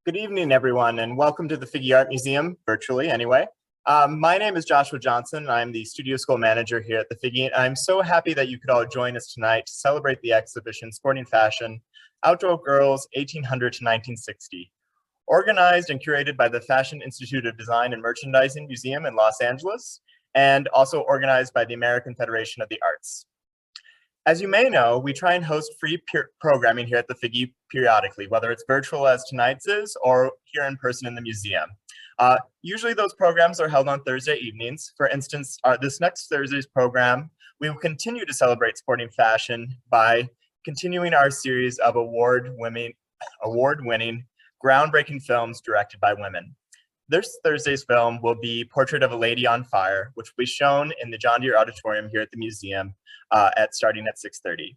Good evening, everyone, and welcome to the Figge Art Museum, virtually anyway. My name is Joshua Johnson. I'm the studio school manager here at the Figge, and I'm so happy that you could all join us tonight to celebrate the exhibition Sporting Fashion, Outdoor Girls 1800 to 1960, organized and curated by the Fashion Institute of Design and Merchandising Museum in Los Angeles, and also organized by the American Federation of the Arts. As you may know, we try and host free programming here at the Figge periodically, whether it's virtual as tonight's is or here in person in the museum. Usually those programs are held on Thursday evenings. For instance, this next Thursday's program, we will continue to celebrate sporting fashion by continuing our series of award-winning, groundbreaking films directed by women. This Thursday's film will be Portrait of a Lady on Fire, which will be shown in the John Deere Auditorium here at the museum starting at 6:30.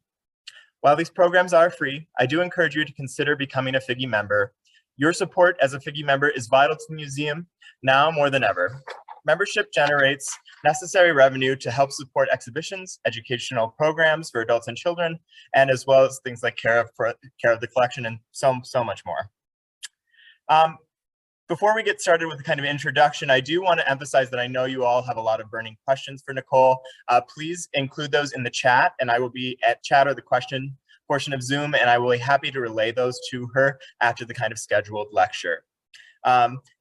While these programs are free, I do encourage you to consider becoming a Figge member. Your support as a Figge member is vital to the museum now more than ever. Membership generates necessary revenue to help support exhibitions, educational programs for adults and children, and as well as things like care of the collection and so much more. Before we get started with the kind of introduction, I do want to emphasize that I know you all have a lot of burning questions for Nicole. Please include those in the chat, and I will be at chat or the question portion of Zoom, and I will be happy to relay those to her after the kind of scheduled lecture.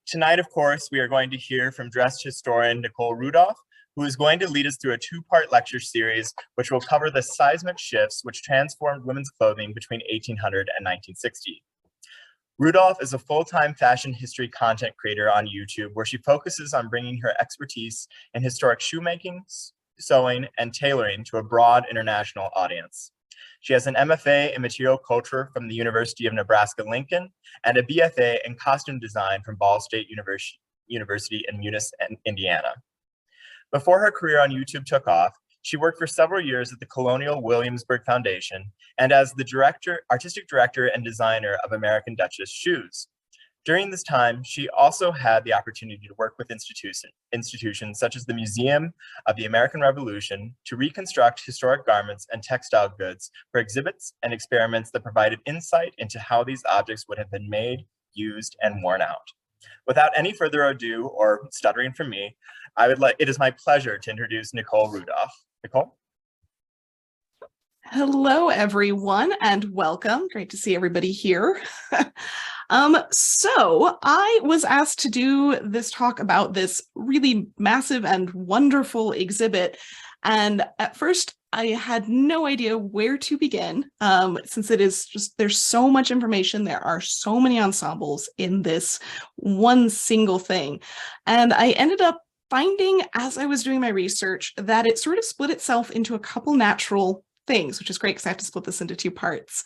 Tonight, of course, we are going to hear from dress historian Nicole Rudolph, who is going to lead us through a two-part lecture series, which will cover the seismic shifts which transformed women's clothing between 1800 and 1960. Rudolph is a full-time fashion history content creator on YouTube, where she focuses on bringing her expertise in historic shoemaking, sewing, and tailoring to a broad international audience. She has an MFA in material culture from the University of Nebraska-Lincoln and a BFA in costume design from Ball State University in Muncie, Indiana. Before her career on YouTube took off, she worked for several years at the Colonial Williamsburg Foundation and as the artistic director and designer of American Duchess shoes. During this time, she also had the opportunity to work with institutions such as the Museum of the American Revolution to reconstruct historic garments and textile goods for exhibits and experiments that provided insight into how these objects would have been made, used, and worn out. Without any further ado or stuttering from me, it is my pleasure to introduce Nicole Rudolph. Nicole? Hello, everyone, and welcome. Great to see everybody here. So I was asked to do this talk about this really massive and wonderful exhibit. And at first, I had no idea where to begin, since it is just, there's so much information. There are so many ensembles in this one single thing. And I ended up finding, as I was doing my research, that it sort of split itself into a couple natural things, which is great because I have to split this into two parts.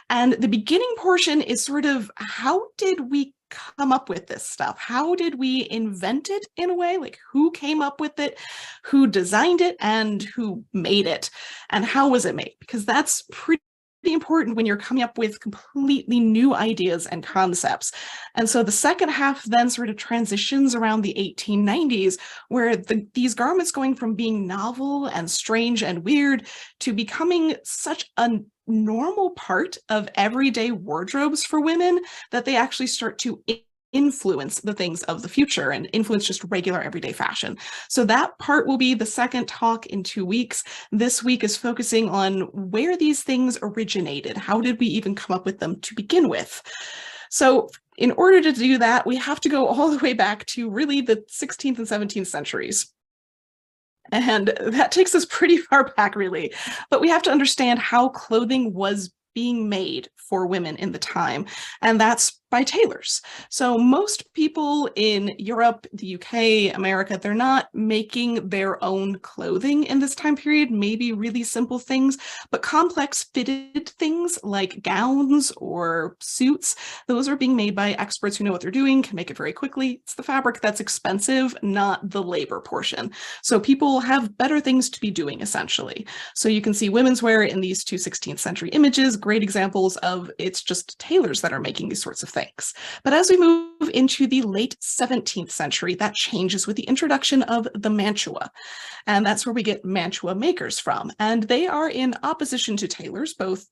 And the beginning portion is sort of, how did we come up with this stuff? How did we invent it in a way? Like, who came up with it, who designed it, and who made it? And how was it made? Because that's pretty important when you're coming up with completely new ideas and concepts. And so the second half then sort of transitions around the 1890s, where these garments going from being novel and strange and weird to becoming such a normal part of everyday wardrobes for women that they actually start to influence the things of the future and influence just regular everyday fashion. So that part will be the second talk in 2 weeks. This week is focusing on where these things originated. How did we even come up with them to begin with? So in order to do that, we have to go all the way back to really the 16th and 17th centuries. And that takes us pretty far back, really. But we have to understand how clothing was being made for women in the time, and that's by tailors. So most people in Europe, the UK, America, they're not making their own clothing in this time period, maybe really simple things, but complex fitted things like gowns or suits, those are being made by experts who know what they're doing, can make it very quickly. It's the fabric that's expensive, not the labor portion. So people have better things to be doing, essentially. So you can see women's wear in these two 16th century images, great examples of it's just tailors that are making these sorts of things. But as we move into the late 17th century, that changes with the introduction of the mantua. And that's where we get mantua makers from. And they are in opposition to tailors, both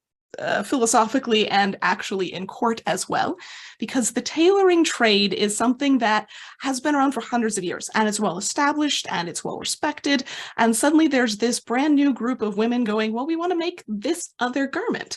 philosophically and actually in court as well, because the tailoring trade is something that has been around for hundreds of years, and it's well established and it's well respected. And suddenly there's this brand new group of women going, well, we want to make this other garment.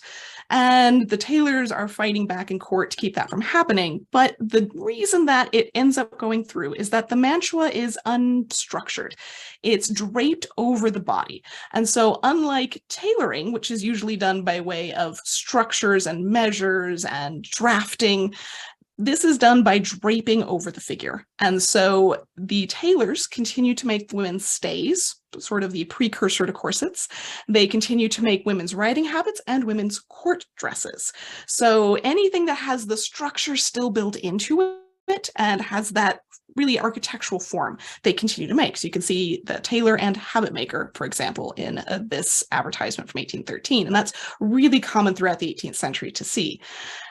And the tailors are fighting back in court to keep that from happening. But the reason that it ends up going through is that the mantua is unstructured. It's draped over the body. And so unlike tailoring, which is usually done by way of structures and measures and drafting, this is done by draping over the figure. And so the tailors continue to make women's stays, sort of the precursor to corsets. They continue to make women's riding habits and women's court dresses. So anything that has the structure still built into it and has that really architectural form, they continue to make. So you can see the tailor and habit maker, for example, in this advertisement from 1813. And that's really common throughout the 18th century to see.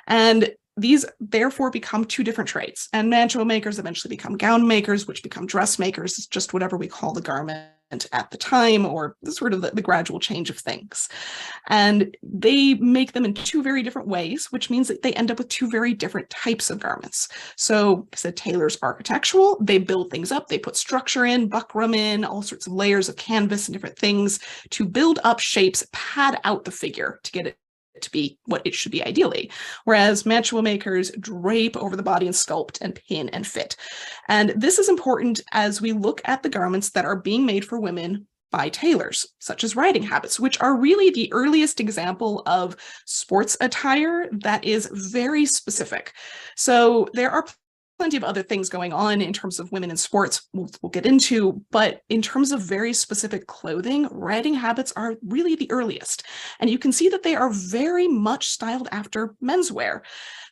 And these therefore become two different trades. And mantua makers eventually become gown makers, which become dressmakers. It's just whatever we call the garment at the time, or sort of the gradual change of things. And they make them in two very different ways, which means that they end up with two very different types of garments. So I said tailor's architectural, they build things up, they put structure in, buckram in, all sorts of layers of canvas and different things to build up shapes, pad out the figure to get it to be what it should be ideally. Whereas mantua makers drape over the body and sculpt and pin and fit. And this is important as we look at the garments that are being made for women by tailors, such as riding habits, which are really the earliest example of sports attire that is very specific. So there are plenty of other things going on in terms of women in sports we'll get into, but in terms of very specific clothing, riding habits are really the earliest. And you can see that they are very much styled after menswear.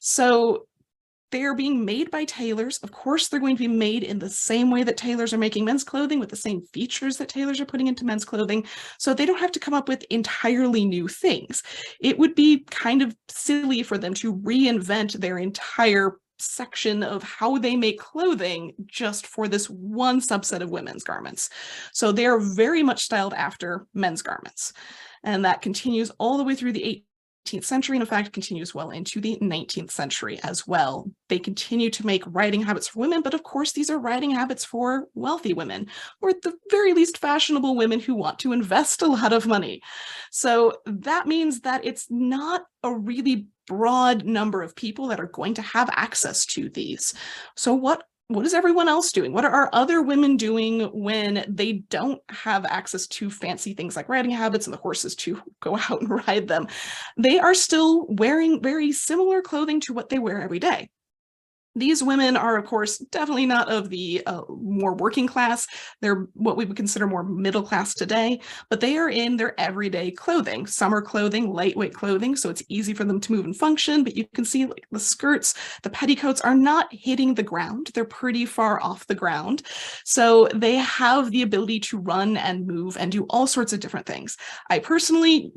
So they are being made by tailors. Of course, they're going to be made in the same way that tailors are making men's clothing, with the same features that tailors are putting into men's clothing. So they don't have to come up with entirely new things. It would be kind of silly for them to reinvent their entire section of how they make clothing just for this one subset of women's garments. So they are very much styled after men's garments. And that continues all the way through the 18th century, and in fact continues well into the 19th century as well. They continue to make riding habits for women, but of course these are riding habits for wealthy women, or at the very least fashionable women who want to invest a lot of money. So that means that it's not a really broad number of people that are going to have access to these. So what is everyone else doing? What are other women doing when they don't have access to fancy things like riding habits and the horses to go out and ride them? They are still wearing very similar clothing to what they wear every day. These women are, of course, definitely not of the more working class. They're what we would consider more middle class today, but they are in their everyday clothing, summer clothing, lightweight clothing, so it's easy for them to move and function. But you can see like the skirts, the petticoats are not hitting the ground. They're pretty far off the ground. So they have the ability to run and move and do all sorts of different things. I personally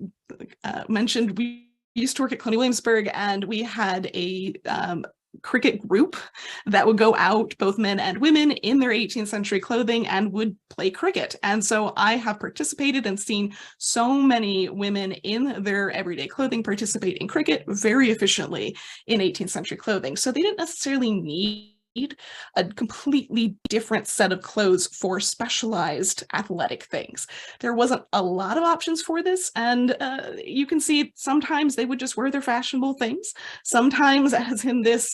mentioned we used to work at Colonial Williamsburg, and we had a cricket group that would go out, both men and women, in their 18th century clothing and would play cricket. And so I have participated and seen so many women in their everyday clothing participate in cricket very efficiently in 18th century clothing. So they didn't necessarily need a completely different set of clothes for specialized athletic things. There wasn't a lot of options for this, and you can see sometimes they would just wear their fashionable things. Sometimes, as in this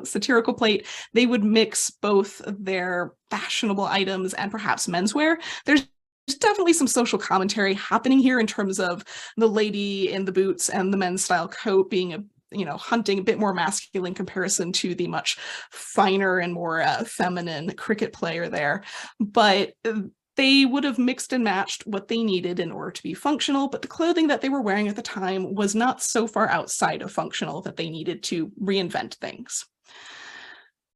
satirical plate, they would mix both their fashionable items and perhaps menswear. There's definitely some social commentary happening here in terms of the lady in the boots and the men's style coat being a hunting a bit more masculine in comparison to the much finer and more feminine cricket player there. But they would have mixed and matched what they needed in order to be functional, but the clothing that they were wearing at the time was not so far outside of functional that they needed to reinvent things.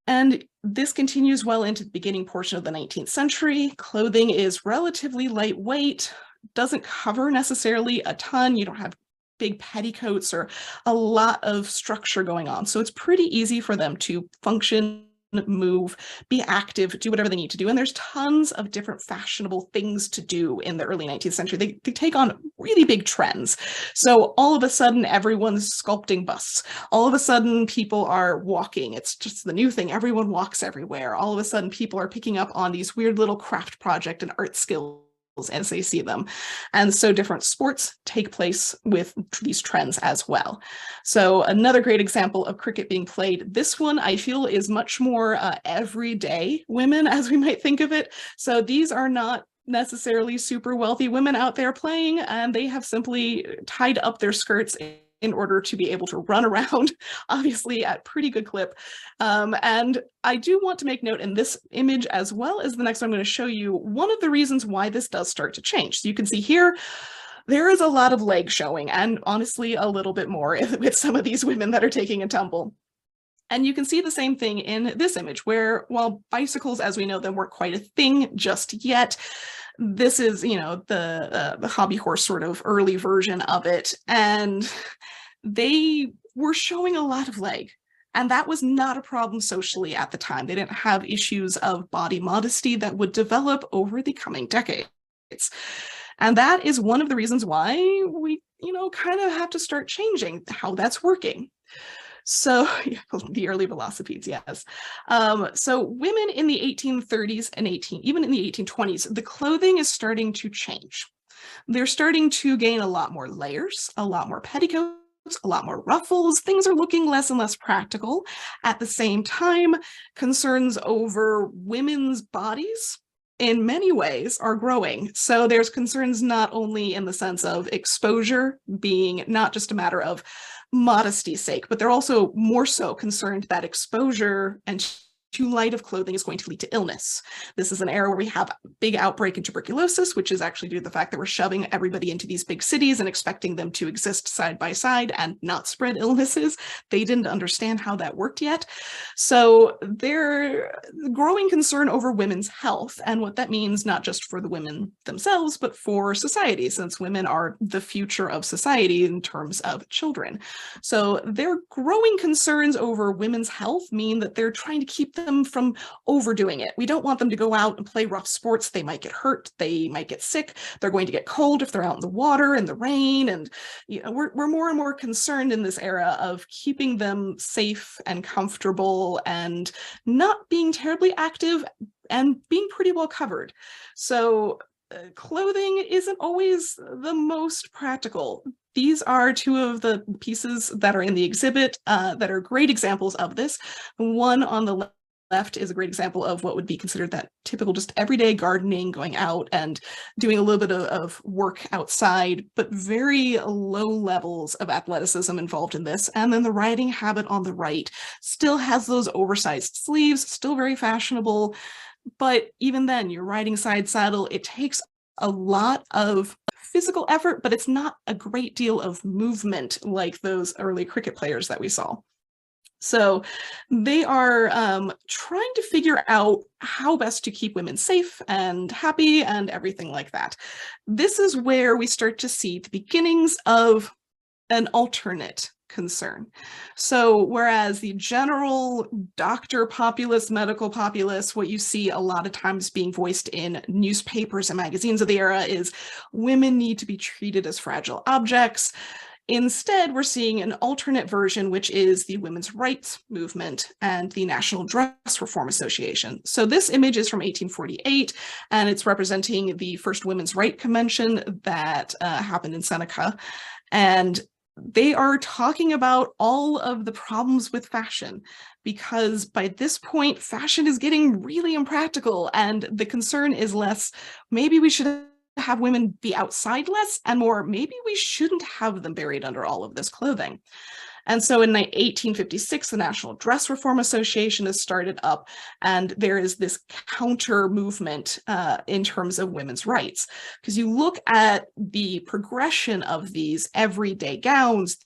And this continues well into the beginning portion of the 19th century. Clothing is relatively lightweight, doesn't cover necessarily a ton. You don't have big petticoats or a lot of structure going on. So it's pretty easy for them to function move, be active, do whatever they need to do. And there's tons of different fashionable things to do in the early 19th century. They take on really big trends. So all of a sudden, everyone's sculpting busts. All of a sudden, people are walking. It's just the new thing. Everyone walks everywhere. All of a sudden, people are picking up on these weird little craft project and art skills as they see them. And so different sports take place with these trends as well. So another great example of cricket being played, this one I feel is much more everyday women as we might think of it. So these are not necessarily super wealthy women out there playing, and they have simply tied up their skirts in order to be able to run around, obviously at pretty good clip. And I do want to make note in this image, as well as the next one I'm going to show you, one of the reasons why this does start to change. So you can see here, there is a lot of leg showing, and honestly, a little bit more with some of these women that are taking a tumble. And you can see the same thing in this image, where while bicycles, as we know them, weren't quite a thing just yet, this is, you know, the hobby horse sort of early version of it. And they were showing a lot of leg. And that was not a problem socially at the time. They didn't have issues of body modesty that would develop over the coming decades. And that is one of the reasons why we, you know, kind of have to start changing how that's working. So the early velocipedes, yes. So women in the 1830s and even in the 1820s, the clothing is starting to change. They're starting to gain a lot more layers, a lot more petticoats, a lot more ruffles. Things are looking less and less practical. At the same time, concerns over women's bodies in many ways are growing. So there's concerns not only in the sense of exposure being not just a matter of modesty's sake, but they're also more so concerned that exposure and too light of clothing is going to lead to illness. This is an era where we have a big outbreak in tuberculosis, which is actually due to the fact that we're shoving everybody into these big cities and expecting them to exist side by side and not spread illnesses. They didn't understand how that worked yet. So there's growing concern over women's health and what that means, not just for the women themselves, but for society, since women are the future of society in terms of children. So their growing concerns over women's health mean that they're trying to keep them from overdoing it. We don't want them to go out and play rough sports. They might get hurt. They might get sick. They're going to get cold if they're out in the water and the rain. And you know, we're more and more concerned in this era of keeping them safe and comfortable and not being terribly active and being pretty well covered. So clothing isn't always the most practical. These are two of the pieces that are in the exhibit that are great examples of this. One on the left is a great example of what would be considered that typical just everyday gardening, going out and doing a little bit of work outside, but very low levels of athleticism involved in this. And then the riding habit on the right still has those oversized sleeves, still very fashionable. But even then, you're riding side saddle. It takes a lot of physical effort, but it's not a great deal of movement like those early cricket players that we saw. So they are trying to figure out how best to keep women safe and happy and everything like that. This is where we start to see the beginnings of an alternate concern. So whereas the general doctor populace, medical populace, what you see a lot of times being voiced in newspapers and magazines of the era is women need to be treated as fragile objects. Instead, we're seeing an alternate version, which is the women's rights movement and the National Dress Reform Association. So this image is from 1848, and it's representing the first Women's Rights Convention that happened in Seneca. And they are talking about all of the problems with fashion, because by this point, fashion is getting really impractical, and the concern is less, maybe we should have women be outside less, and more, maybe we shouldn't have them buried under all of this clothing. And so in 1856, the National Dress Reform Association is started up, and there is this counter movement in terms of women's rights. Because you look at the progression of these everyday gowns,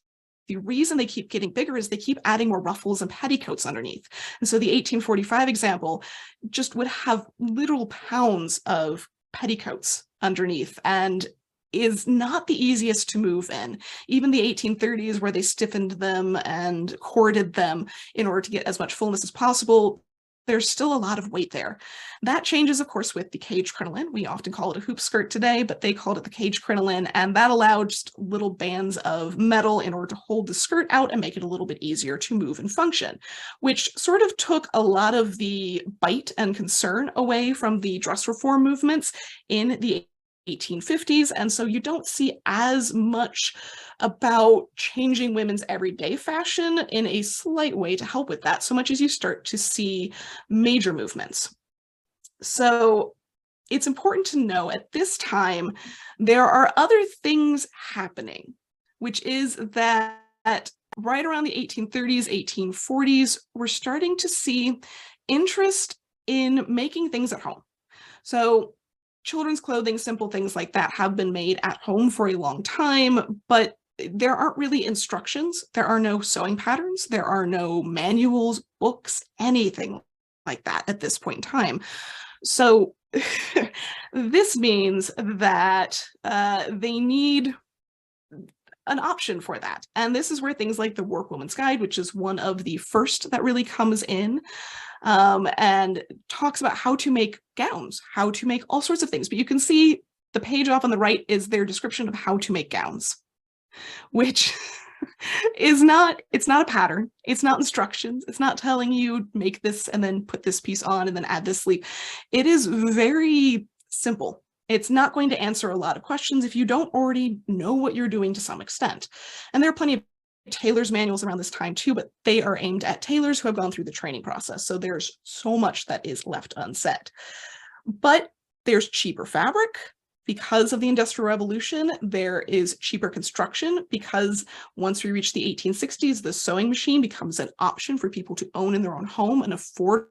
the reason they keep getting bigger is they keep adding more ruffles and petticoats underneath. And so the 1845 example just would have literal pounds of petticoats underneath, and is not the easiest to move in. Even the 1830s, where they stiffened them and corded them in order to get as much fullness as possible, there's still a lot of weight there. That changes, of course, with the cage crinoline. We often call it a hoop skirt today, but they called it the cage crinoline, and that allowed just little bands of metal in order to hold the skirt out and make it a little bit easier to move and function, which sort of took a lot of the bite and concern away from the dress reform movements in the 1850s. And so you don't see as much about changing women's everyday fashion in a slight way to help with that, so much as you start to see major movements. So it's important to know at this time, there are other things happening, which is that right around the 1830s, 1840s, we're starting to see interest in making things at home. So children's clothing, simple things like that have been made at home for a long time, but there aren't really instructions. There are no sewing patterns. There are no manuals, books, anything like that at this point in time. So this means that they need an option for that. And this is where things like the Workwoman's Guide, which is one of the first that really comes in, and talks about how to make gowns, how to make all sorts of things. But you can see the page off on the right is their description of how to make gowns, which is not, it's not a pattern. It's not instructions. It's not telling you make this and then put this piece on and then add this sleeve. It is very simple. It's not going to answer a lot of questions if you don't already know what you're doing to some extent. And there are plenty of tailors manuals around this time too, but they are aimed at tailors who have gone through the training process. So there's so much that is left unsaid. But there's cheaper fabric because of the Industrial Revolution. There is cheaper construction because once we reach the 1860s, the sewing machine becomes an option for people to own in their own home, an affordable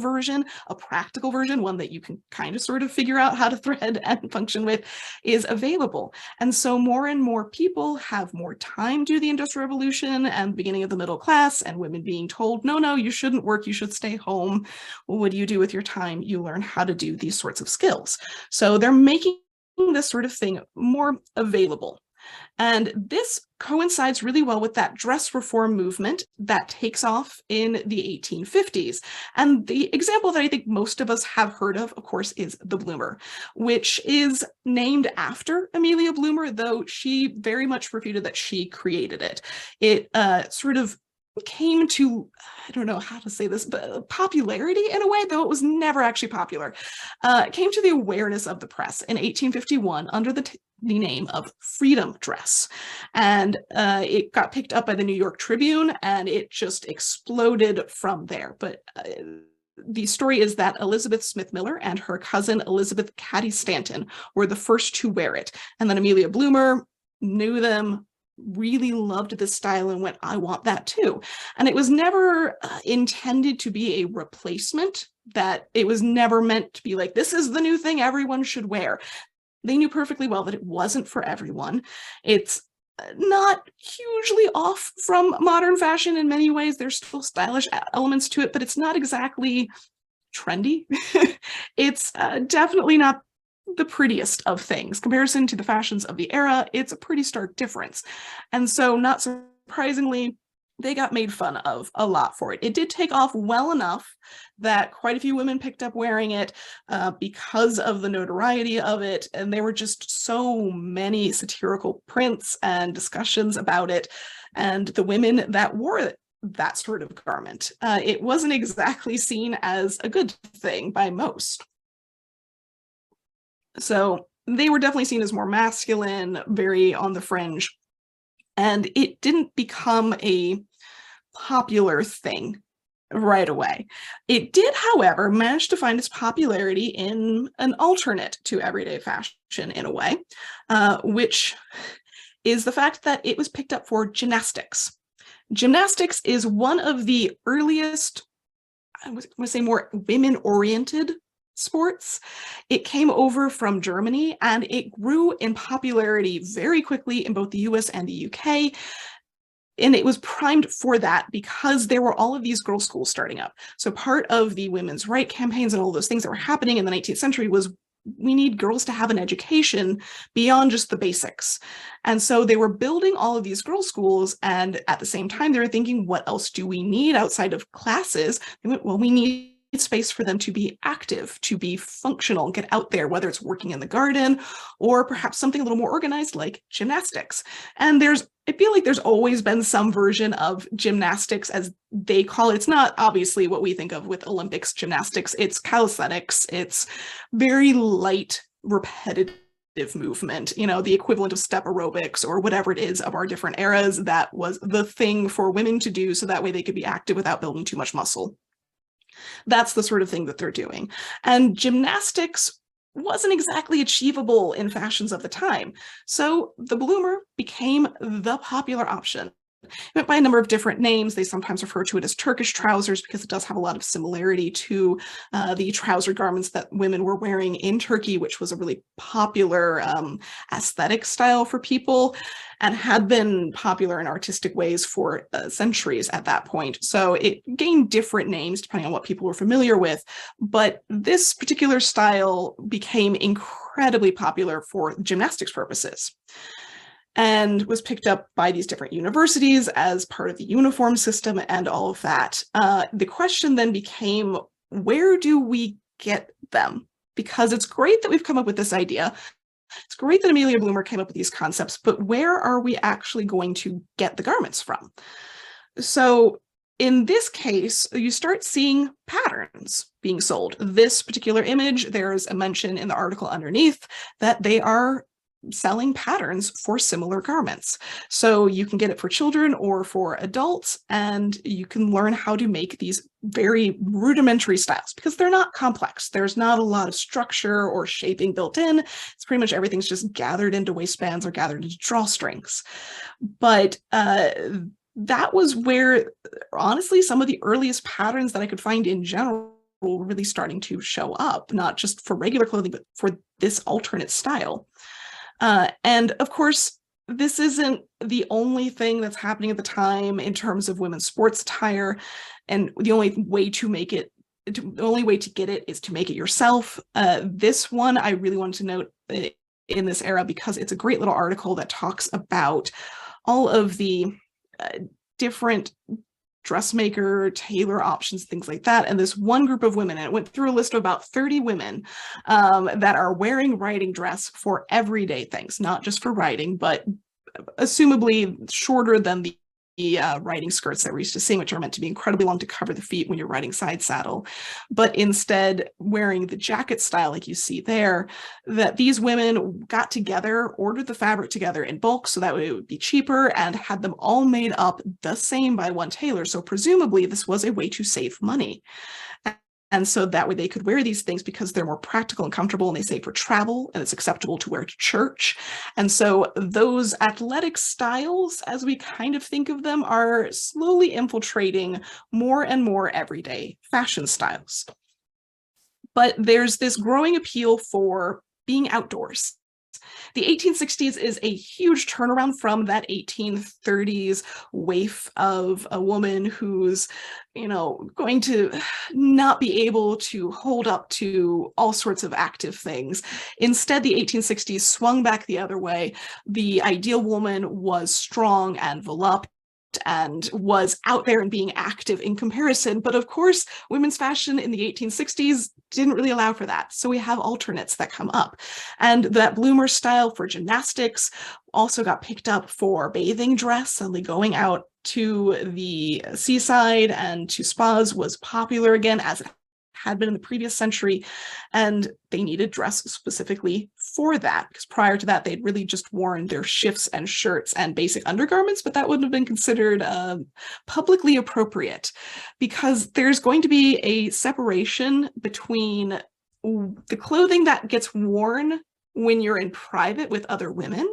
version, a practical version, one that you can kind of sort of figure out how to thread and function with, is available. And so more and more people have more time due to the Industrial Revolution and the beginning of the middle class, and women being told, no, you shouldn't work, you should stay home. Well, what do you do with your time? You learn how to do these sorts of skills. So they're making this sort of thing more available. And this coincides really well with that dress reform movement that takes off in the 1850s. And the example that I think most of us have heard of course, is the bloomer, which is named after Amelia Bloomer, though she very much refuted that she created it. It sort of came to, I don't know how to say this, but popularity in a way, though it was never actually popular. It came to the awareness of the press in 1851 under the name of freedom dress. And it got picked up by the New York Tribune and it just exploded from there. But the story is that Elizabeth Smith Miller and her cousin Elizabeth Cady Stanton were the first to wear it. And then Amelia Bloomer knew them, really loved this style and went, I want that too. And it was never intended to be a replacement, that it was never meant to be like, this is the new thing everyone should wear. They knew perfectly well that it wasn't for everyone. It's not hugely off from modern fashion in many ways. There's still stylish elements to it, but it's not exactly trendy. It's definitely not the prettiest of things. Comparison to the fashions of the era, it's a pretty stark difference. And so not surprisingly, they got made fun of a lot for it. It did take off well enough that quite a few women picked up wearing it because of the notoriety of it. And there were just so many satirical prints and discussions about it. And the women that wore that sort of garment, it wasn't exactly seen as a good thing by most. So they were definitely seen as more masculine, very on the fringe. And it didn't become a popular thing right away. It did, however, manage to find its popularity in an alternate to everyday fashion in a way, which is the fact that it was picked up for gymnastics. Gymnastics is one of the earliest, I would say, more women-oriented sports. It came over from Germany and it grew in popularity very quickly in both the US and the UK. And it was primed for that because there were all of these girls' schools starting up. So part of the women's rights campaigns and all those things that were happening in the 19th century was, we need girls to have an education beyond just the basics. And so they were building all of these girls' schools, and at the same time they were thinking, what else do we need outside of classes? They went, well, we need space for them to be active, to be functional, get out there, whether it's working in the garden or perhaps something a little more organized like gymnastics. And I feel like there's always been some version of gymnastics, as they call it. It's not obviously what we think of with Olympics gymnastics. It's calisthenics. It's very light, repetitive movement, the equivalent of step aerobics or whatever it is of our different eras. That was the thing for women to do, so that way they could be active without building too much muscle. That's the sort of thing that they're doing. And gymnastics wasn't exactly achievable in fashions of the time. So the bloomer became the popular option. It went by a number of different names. They sometimes refer to it as Turkish trousers because it does have a lot of similarity to the trouser garments that women were wearing in Turkey, which was a really popular aesthetic style for people and had been popular in artistic ways for centuries at that point. So it gained different names depending on what people were familiar with. But this particular style became incredibly popular for gymnastics purposes, and was picked up by these different universities as part of the uniform system and all of that. The question then became, where do we get them? Because it's great that we've come up with this idea. It's great that Amelia Bloomer came up with these concepts, but where are we actually going to get the garments from? So in this case, you start seeing patterns being sold. This particular image, there's a mention in the article underneath that they are selling patterns for similar garments. So you can get it for children or for adults, and you can learn how to make these very rudimentary styles because they're not complex. There's not a lot of structure or shaping built in. It's pretty much everything's just gathered into waistbands or gathered into drawstrings. But that was where, honestly, some of the earliest patterns that I could find in general were really starting to show up, not just for regular clothing, but for this alternate style. And of course, this isn't the only thing that's happening at the time in terms of women's sports attire. And the only way to get it is to make it yourself. This one I really wanted to note in this era because it's a great little article that talks about all of the different dressmaker, tailor options, things like that. And this one group of women, and it went through a list of about 30 women that are wearing riding dress for everyday things, not just for riding, but assumably shorter than the riding skirts that we're used to seeing, which are meant to be incredibly long to cover the feet when you're riding side saddle, but instead wearing the jacket style like you see there, that these women got together, ordered the fabric together in bulk so that way it would be cheaper, and had them all made up the same by one tailor. So presumably this was a way to save money. And so that way they could wear these things because they're more practical and comfortable, and they save for travel, and it's acceptable to wear to church. And so those athletic styles, as we kind of think of them, are slowly infiltrating more and more everyday fashion styles. But there's this growing appeal for being outdoors. The 1860s is a huge turnaround from that 1830s waif of a woman who's, going to not be able to hold up to all sorts of active things. Instead, the 1860s swung back the other way. The ideal woman was strong and voluptuous and was out there and being active in comparison. But of course, women's fashion in the 1860s didn't really allow for that. So we have alternates that come up. And that bloomer style for gymnastics also got picked up for bathing dress. Suddenly going out to the seaside and to spas was popular again, as it had been in the previous century, and they needed dress specifically for that, because prior to that they'd really just worn their shifts and shirts and basic undergarments, but that wouldn't have been considered publicly appropriate, because there's going to be a separation between the clothing that gets worn when you're in private with other women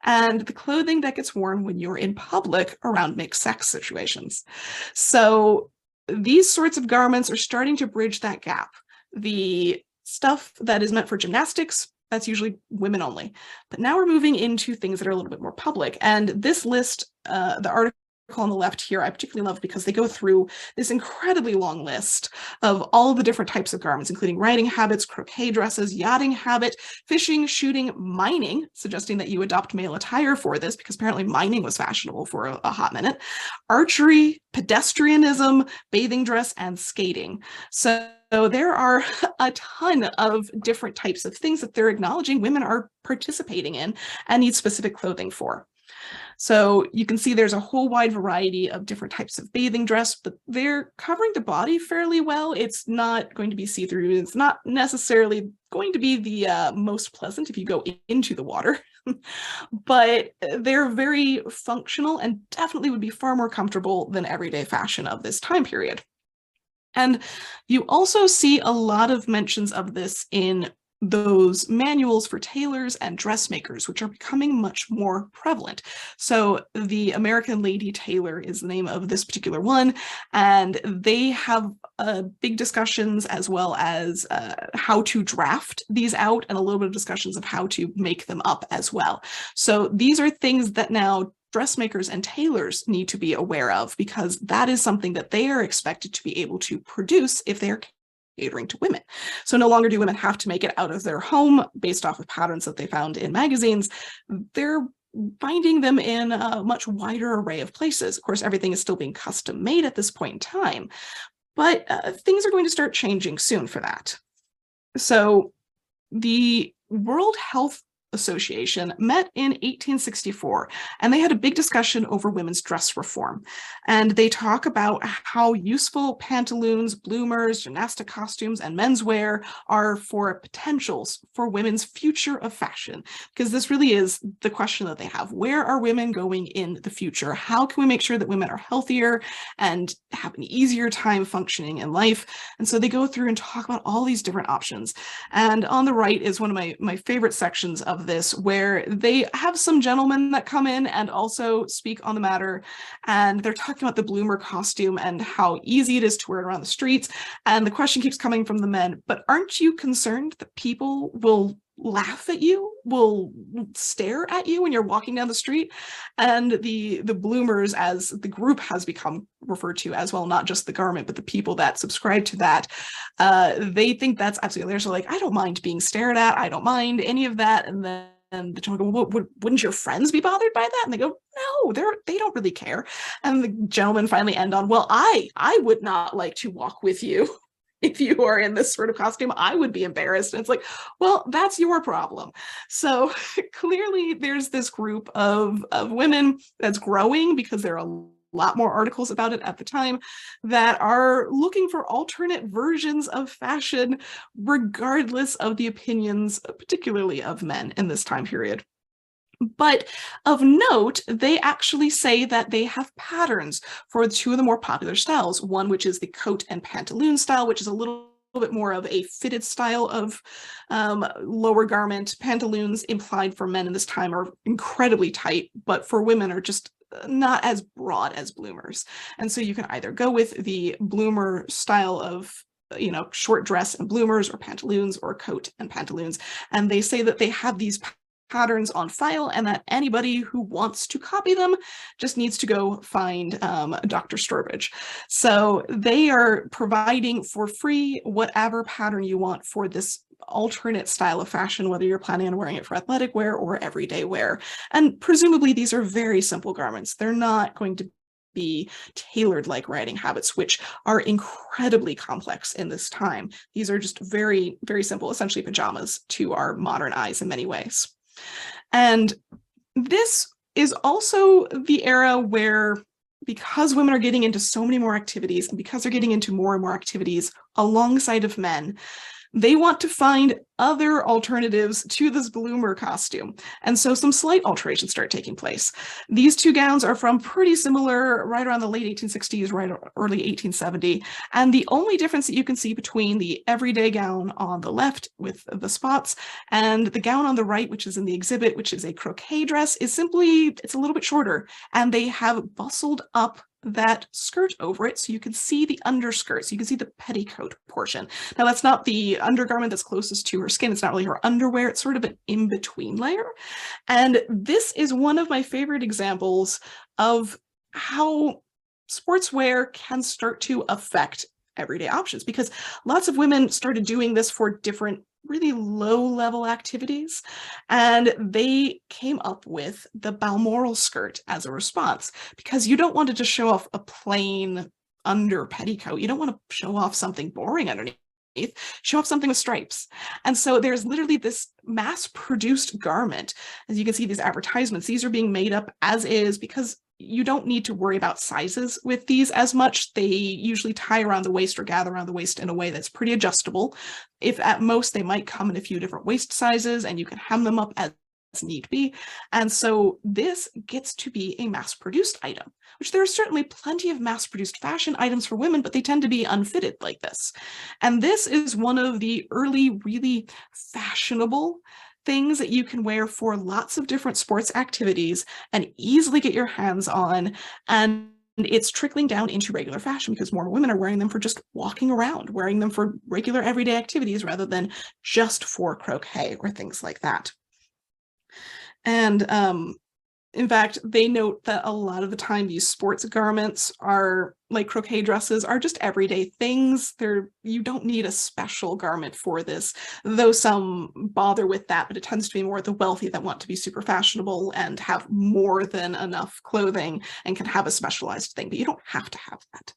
and the clothing that gets worn when you're in public around mixed sex situations. So these sorts of garments are starting to bridge that gap. The stuff that is meant for gymnastics, that's usually women only. But now we're moving into things that are a little bit more public. And this list, the article on the left here, I particularly love because they go through this incredibly long list of all the different types of garments, including riding habits, croquet dresses, yachting habit, fishing, shooting, mining, suggesting that you adopt male attire for this because apparently mining was fashionable for a hot minute, archery, pedestrianism, bathing dress, and skating. So there are a ton of different types of things that they're acknowledging women are participating in and need specific clothing for. So you can see there's a whole wide variety of different types of bathing dress, but they're covering the body fairly well. It's not going to be see-through. It's not necessarily going to be the most pleasant if you go into the water, but they're very functional and definitely would be far more comfortable than everyday fashion of this time period. And you also see a lot of mentions of this in those manuals for tailors and dressmakers, which are becoming much more prevalent. So the American Lady Tailor is the name of this particular one, and they have big discussions as well as how to draft these out and a little bit of discussions of how to make them up as well. So these are things that now dressmakers and tailors need to be aware of because that is something that they are expected to be able to produce if they're catering to women. So no longer do women have to make it out of their home based off of patterns that they found in magazines. They're finding them in a much wider array of places. Of course, everything is still being custom made at this point in time, but things are going to start changing soon for that. So the World Health Association met in 1864, and they had a big discussion over women's dress reform. And they talk about how useful pantaloons, bloomers, gymnastic costumes, and menswear are for potentials for women's future of fashion, because this really is the question that they have. Where are women going in the future? How can we make sure that women are healthier and have an easier time functioning in life? And so they go through and talk about all these different options. And on the right is one of my favorite sections of this, where they have some gentlemen that come in and also speak on the matter, and they're talking about the bloomer costume and how easy it is to wear it around the streets. And the question keeps coming from the men, but aren't you concerned that people will laugh at you, will stare at you when you're walking down the street? And the bloomers, as the group has become referred to as well, not just the garment, but the people that subscribe to that, they think that's absolutely, they're so like, I don't mind being stared at, I don't mind any of that. And then the gentleman go, well, wouldn't your friends be bothered by that? And they go, no, they don't really care. And the gentlemen finally end on, well, I would not like to walk with you. If you are in this sort of costume, I would be embarrassed. And it's like, well, that's your problem. So clearly there's this group of women that's growing, because there are a lot more articles about it at the time, that are looking for alternate versions of fashion, regardless of the opinions, particularly of men in this time period. But of note, they actually say that they have patterns for two of the more popular styles. One, which is the coat and pantaloon style, which is a little bit more of a fitted style of lower garment. Pantaloons implied for men in this time are incredibly tight, but for women are just not as broad as bloomers. And so you can either go with the bloomer style of short dress and bloomers, or pantaloons, or coat and pantaloons. And they say that they have these patterns on file, and that anybody who wants to copy them just needs to go find Dr. Sturbridge. So they are providing for free whatever pattern you want for this alternate style of fashion, whether you're planning on wearing it for athletic wear or everyday wear. And presumably these are very simple garments. They're not going to be tailored like riding habits, which are incredibly complex in this time. These are just very, very simple, essentially pajamas to our modern eyes in many ways. And this is also the era where, because women are getting into so many more activities, and because they're getting into more and more activities alongside of men, they want to find other alternatives to this bloomer costume. And so some slight alterations start taking place. These two gowns are from pretty similar, right around the late 1860s, right early 1870. And the only difference that you can see between the everyday gown on the left with the spots and the gown on the right, which is in the exhibit, which is a croquet dress, is simply, it's a little bit shorter. And they have bustled up that skirt over it, so you can see the underskirt, so you can see the petticoat portion. Now, that's not the undergarment that's closest to her skin. It's not really her underwear. It's sort of an in-between layer. And this is one of my favorite examples of how sportswear can start to affect everyday options, because lots of women started doing this for different really low-level activities, and they came up with the Balmoral skirt as a response, because you don't want to just show off a plain under petticoat. You don't want to show off something boring underneath. Show off something with stripes. And so there's literally this mass-produced garment. As you can see, these advertisements, these are being made up as is, because you don't need to worry about sizes with these as much. They usually tie around the waist or gather around the waist in a way that's pretty adjustable. If at most, they might come in a few different waist sizes, and you can hem them up as need be. And so this gets to be a mass-produced item, which there are certainly plenty of mass-produced fashion items for women, but they tend to be unfitted like this. And this is one of the early, really fashionable things that you can wear for lots of different sports activities and easily get your hands on. And it's trickling down into regular fashion because more women are wearing them for just walking around, wearing them for regular everyday activities rather than just for croquet or things like that. And in fact, they note that a lot of the time these sports garments are like croquet dresses are just everyday things. You don't need a special garment for this, though some bother with that, but it tends to be more the wealthy that want to be super fashionable and have more than enough clothing and can have a specialized thing, but you don't have to have that.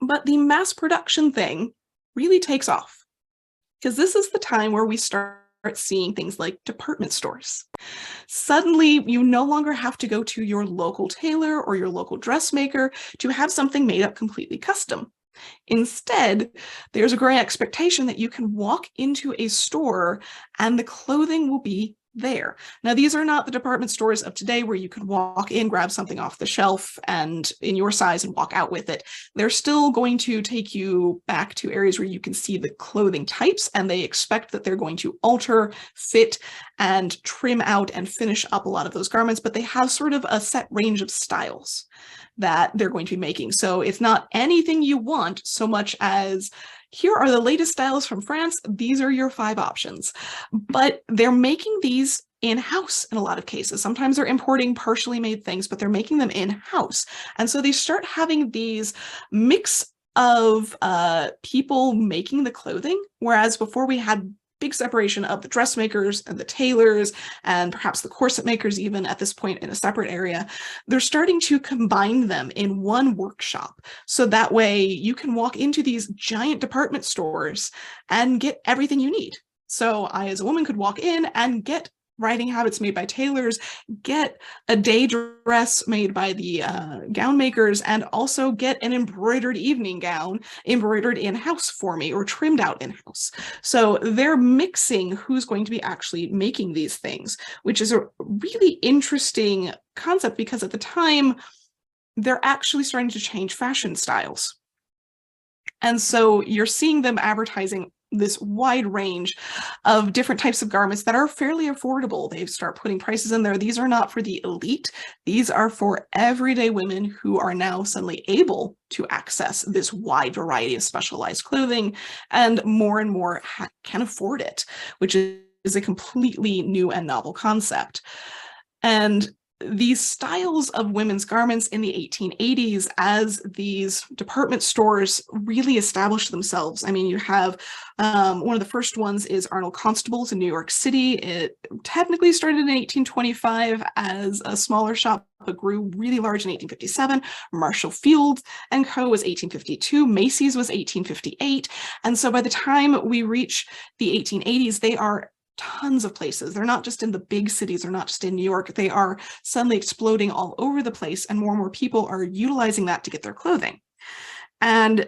But the mass production thing really takes off, because this is the time where we start seeing things like department stores. Suddenly, you no longer have to go to your local tailor or your local dressmaker to have something made up completely custom. Instead, there's a growing expectation that you can walk into a store and the clothing will be there. Now, these are not the department stores of today where you can walk in, grab something off the shelf and in your size and walk out with it. They're still going to take you back to areas where you can see the clothing types, and they expect that they're going to alter, fit, and trim out and finish up a lot of those garments, but they have sort of a set range of styles that they're going to be making. So it's not anything you want so much as, here are the latest styles from France. These are your 5 options. But they're making these in-house in a lot of cases. Sometimes they're importing partially made things, but they're making them in-house. And so they start having these mix of people making the clothing, whereas before we had big separation of the dressmakers and the tailors and perhaps the corset makers even at this point in a separate area. They're starting to combine them in one workshop. So that way you can walk into these giant department stores and get everything you need. So I, as a woman, could walk in and get riding habits made by tailors, get a day dress made by the gown makers, and also get an embroidered evening gown embroidered in-house for me or trimmed out in-house. So they're mixing who's going to be actually making these things, which is a really interesting concept because at the time, they're actually starting to change fashion styles. And so you're seeing them advertising this wide range of different types of garments that are fairly affordable. They start putting prices in there. These are not for the elite. These are for everyday women who are now suddenly able to access this wide variety of specialized clothing, and more can afford it, which is a completely new and novel concept. And these styles of women's garments in the 1880s, as these department stores really established themselves. I mean, you have one of the first ones is Arnold Constable's in New York City. It technically started in 1825 as a smaller shop, but grew really large in 1857. Marshall Field and Co. was 1852. Macy's was 1858. And so by the time we reach the 1880s, they are tons of places. They're not just in the big cities, they're not just in New York. They are suddenly exploding all over the place, and more people are utilizing that to get their clothing. And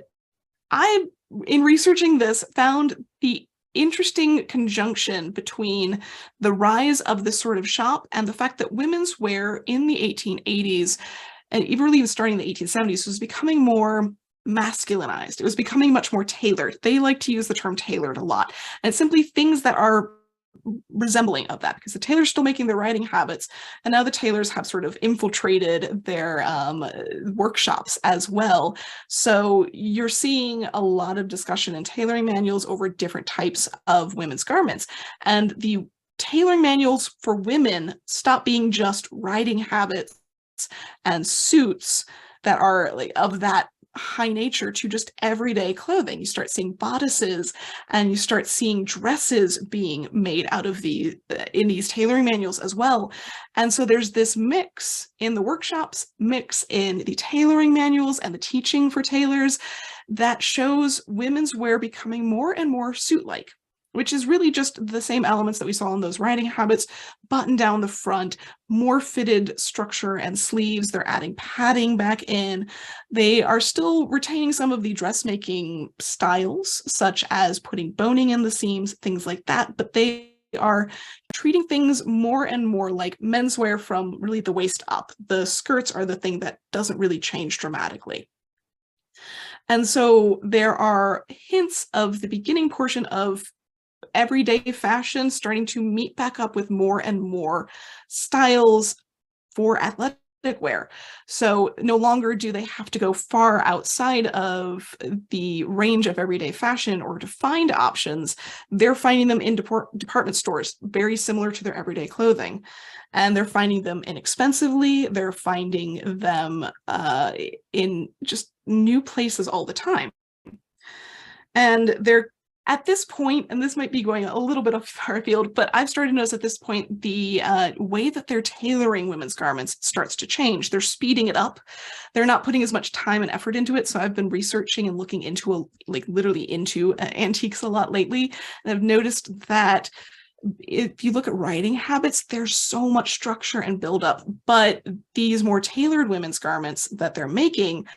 I, in researching this, found the interesting conjunction between the rise of this sort of shop and the fact that women's wear in the 1880s, and even starting in the 1870s, was becoming more masculinized. It was becoming much more tailored. They like to use the term tailored a lot. And it's simply things that are resembling of that, because the tailors still making their riding habits, and now the tailors have sort of infiltrated their workshops as well. So you're seeing a lot of discussion in tailoring manuals over different types of women's garments, and the tailoring manuals for women stop being just riding habits and suits that are like of that high nature to just everyday clothing. You start seeing bodices and you start seeing dresses being made out of in these tailoring manuals as well. And so there's this mix in the workshops, mix in the tailoring manuals and the teaching for tailors that shows women's wear becoming more and more suit-like, which is really just the same elements that we saw in those riding habits, button down the front, more fitted structure and sleeves. They're adding padding back in. They are still retaining some of the dressmaking styles, such as putting boning in the seams, things like that, but they are treating things more and more like menswear from really the waist up. The skirts are the thing that doesn't really change dramatically. And so there are hints of the beginning portion of everyday fashion starting to meet back up with more and more styles for athletic wear. So no longer do they have to go far outside of the range of everyday fashion or to find options. They're finding them in department stores, very similar to their everyday clothing. And they're finding them inexpensively. They're finding them in just new places all the time. And they're at this point, and this might be going a little bit off far field, but I've started to notice at this point the way that they're tailoring women's garments starts to change. They're speeding it up. They're not putting as much time and effort into it. So I've been researching and looking into literally into antiques a lot lately. And I've noticed that if you look at riding habits, there's so much structure and buildup, but these more tailored women's garments that they're making,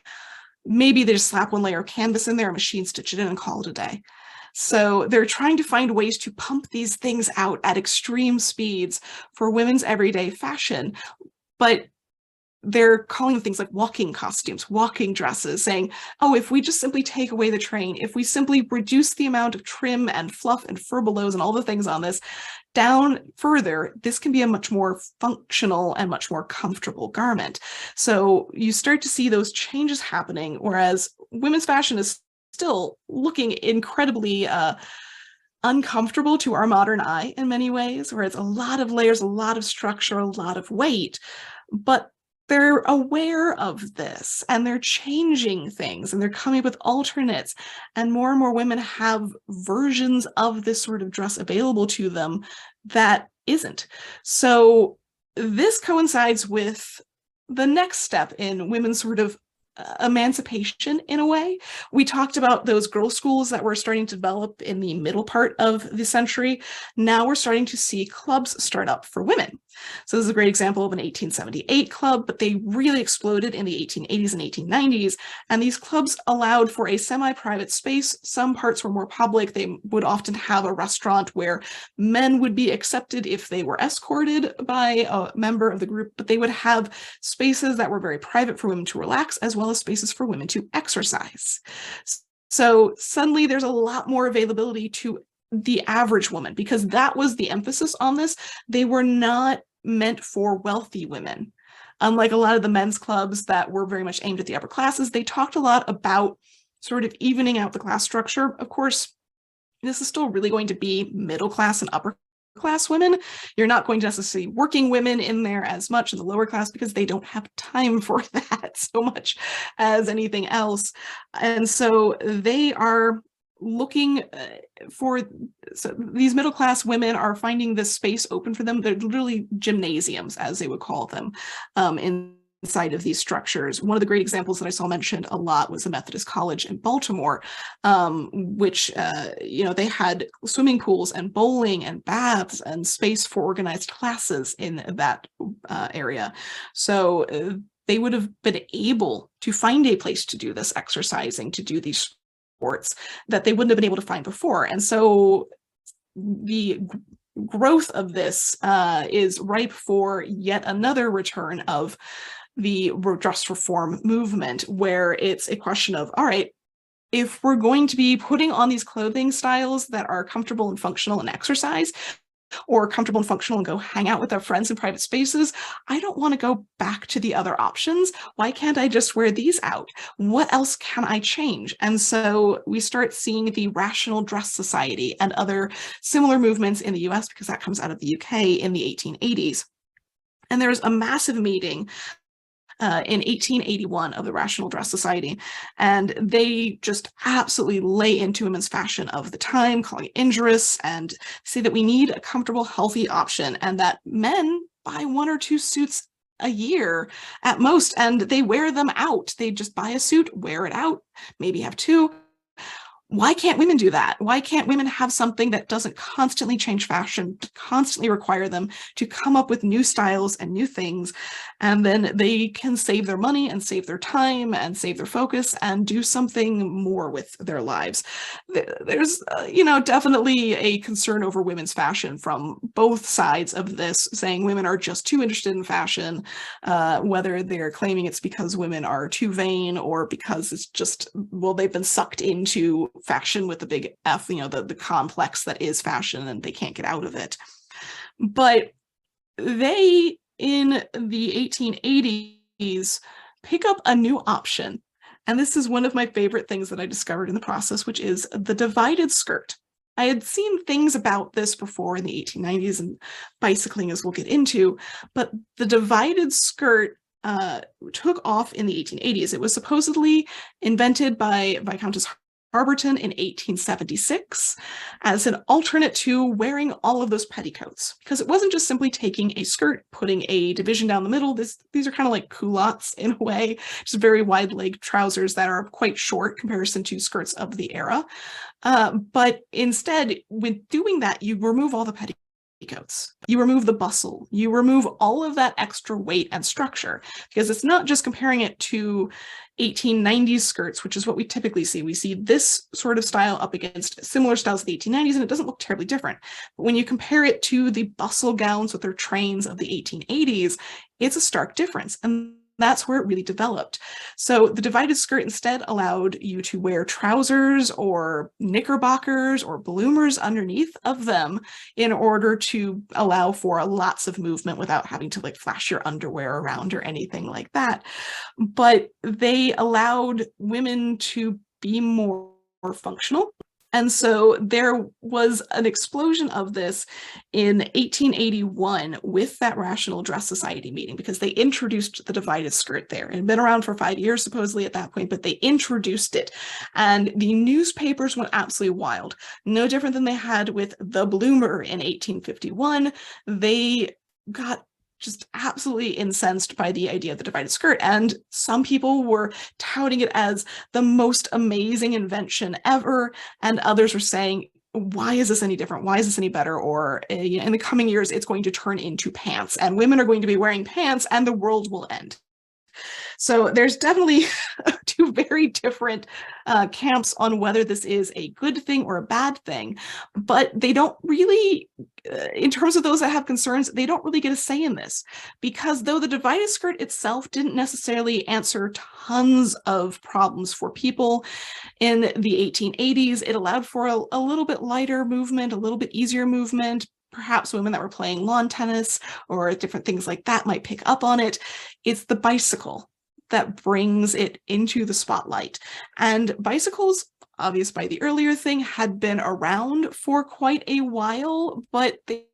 maybe they just slap one layer of canvas in there, machine stitch it in and call it a day. So they're trying to find ways to pump these things out at extreme speeds for women's everyday fashion, but they're calling them things like walking costumes, walking dresses, saying, oh, if we just simply take away the train, if we simply reduce the amount of trim and fluff and furbelows and all the things on this down further, this can be a much more functional and much more comfortable garment. So you start to see those changes happening, whereas women's fashion is still looking incredibly uncomfortable to our modern eye in many ways, where it's a lot of layers, a lot of structure, a lot of weight, but they're aware of this and they're changing things and they're coming up with alternates, and more women have versions of this sort of dress available to them that isn't. So this coincides with the next step in women's sort of emancipation in a way. We talked about those girls' schools that were starting to develop in the middle part of the century. Now we're starting to see clubs start up for women. So this is a great example of an 1878 club, but they really exploded in the 1880s and 1890s. And these clubs allowed for a semi-private space. Some parts were more public. They would often have a restaurant where men would be accepted if they were escorted by a member of the group, but they would have spaces that were very private for women to relax, as well as spaces for women to exercise. So suddenly there's a lot more availability to the average woman, because that was the emphasis on this. They were not meant for wealthy women. Unlike a lot of the men's clubs that were very much aimed at the upper classes, they talked a lot about sort of evening out the class structure. Of course, this is still really going to be middle class and upper class women. You're not going to necessarily see working women in there as much in the lower class because they don't have time for that so much as anything else. And so they are looking for, so these middle class women are finding this space open for them. They're literally gymnasiums, as they would call them, inside of these structures. One of the great examples that I saw mentioned a lot was the Methodist College in Baltimore, which, they had swimming pools and bowling and baths and space for organized classes in that area. So they would have been able to find a place to do this exercising, to do these sports that they wouldn't have been able to find before. And so the growth of this is ripe for yet another return of the dress reform movement, where it's a question of, all right, if we're going to be putting on these clothing styles that are comfortable and functional and exercise, or comfortable and functional and go hang out with their friends in private spaces. I don't want to go back to the other options. Why can't I just wear these out? What else can I change? And so we start seeing the Rational Dress Society and other similar movements in the US, because that comes out of the UK in the 1880s. And there's a massive meeting in 1881 of the Rational Dress Society, and they just absolutely lay into women's fashion of the time, calling it injurious, and say that we need a comfortable, healthy option, and that men buy 1 or 2 suits a year at most, and they wear them out. They just buy a suit, wear it out, maybe have 2. Why can't women do that? Why can't women have something that doesn't constantly change fashion, constantly require them to come up with new styles and new things, and then they can save their money and save their time and save their focus and do something more with their lives? There's, definitely a concern over women's fashion from both sides of this, saying women are just too interested in fashion, whether they're claiming it's because women are too vain or because it's just, well, they've been sucked into fashion with the big F, the complex that is fashion, and they can't get out of it. But they, in the 1880s, pick up a new option. And this is one of my favorite things that I discovered in the process, which is the divided skirt. I had seen things about this before in the 1890s and bicycling, as we'll get into, but the divided skirt took off in the 1880s. It was supposedly invented by Viscountess Harberton in 1876 as an alternate to wearing all of those petticoats, because it wasn't just simply taking a skirt, putting a division down the middle. These are kind of like culottes in a way, just very wide leg trousers that are quite short comparison to skirts of the era. But instead, with doing that, you remove all the petticoats. You remove the bustle, you remove all of that extra weight and structure, because it's not just comparing it to 1890s skirts, which is what we typically see. We see this sort of style up against similar styles of the 1890s, and it doesn't look terribly different. But when you compare it to the bustle gowns with their trains of the 1880s, it's a stark difference. And that's where it really developed. So the divided skirt instead allowed you to wear trousers or knickerbockers or bloomers underneath of them in order to allow for lots of movement without having to like flash your underwear around or anything like that. But they allowed women to be more functional. And so there was an explosion of this in 1881 with that Rational Dress Society meeting, because they introduced the divided skirt there. It had been around for 5 years, supposedly, at that point, but they introduced it. And the newspapers went absolutely wild. No different than they had with the Bloomer in 1851. They got just absolutely incensed by the idea of the divided skirt. And some people were touting it as the most amazing invention ever. And others were saying, why is this any different? Why is this any better? Or in the coming years, it's going to turn into pants, and women are going to be wearing pants and the world will end. So there's definitely 2 very different camps on whether this is a good thing or a bad thing, but they don't really, in terms of those that have concerns, they don't really get a say in this, because though the divided skirt itself didn't necessarily answer tons of problems for people in the 1880s, it allowed for a little bit lighter movement, a little bit easier movement. Perhaps women that were playing lawn tennis or different things like that might pick up on it. It's the bicycle that brings it into the spotlight. And bicycles, obvious by the earlier thing, had been around for quite a while, but they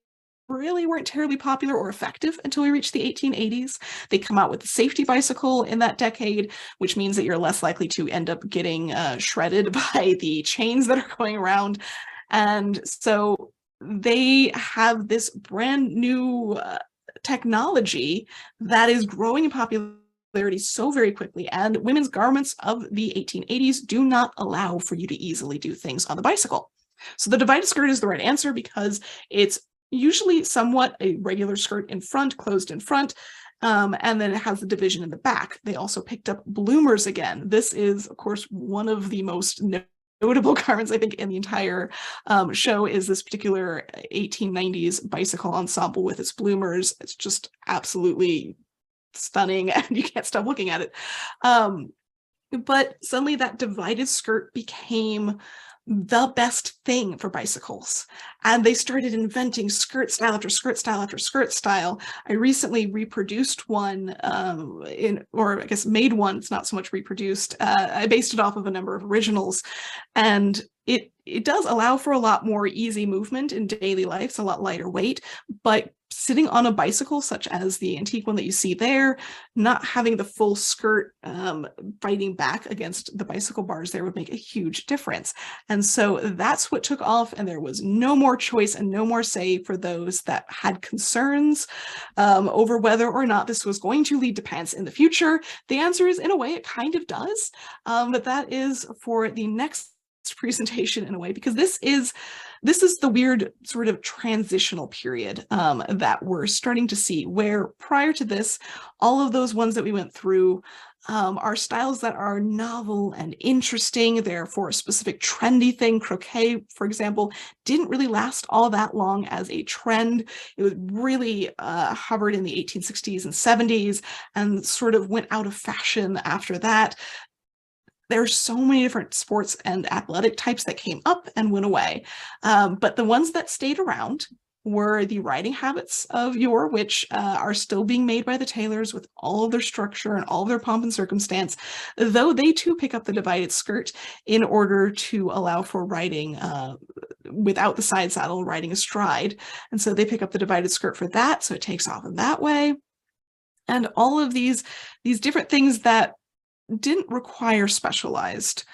really weren't terribly popular or effective until we reached the 1880s. They come out with the safety bicycle in that decade, which means that you're less likely to end up getting shredded by the chains that are going around. And so they have this brand new technology that is growing in popularity so very quickly, and women's garments of the 1880s do not allow for you to easily do things on the bicycle. So the divided skirt is the right answer, because it's usually somewhat a regular skirt in front, closed in front, and then it has the division in the back. They also picked up bloomers again. This is, of course, one of the most notable garments, I think, in the entire show, is this particular 1890s bicycle ensemble with its bloomers. It's just absolutely stunning, and you can't stop looking at it. But suddenly that divided skirt became the best thing for bicycles. And they started inventing skirt style after skirt style after skirt style. I recently reproduced one or I guess made one. It's not so much reproduced. I based it off of a number of originals, and it does allow for a lot more easy movement in daily life. It's a lot lighter weight, but sitting on a bicycle, such as the antique one that you see there, not having the full skirt fighting back against the bicycle bars there would make a huge difference. And so that's what took off, and there was no more choice and no more say for those that had concerns over whether or not this was going to lead to pants in the future. The answer is, in a way, it kind of does, but that is for the next presentation in a way, because this is the weird sort of transitional period that we're starting to see, where prior to this, all of those ones that we went through are styles that are novel and interesting. They're for a specific trendy thing. Croquet, for example, didn't really last all that long as a trend. It was really hovered in the 1860s and 70s and sort of went out of fashion after that. There's so many different sports and athletic types that came up and went away. But the ones that stayed around were the riding habits of yore, which are still being made by the tailors with all of their structure and all of their pomp and circumstance, though they too pick up the divided skirt in order to allow for riding without the side saddle, riding astride. And so they pick up the divided skirt for that, so it takes off in that way. And all of these different things that didn't require specialized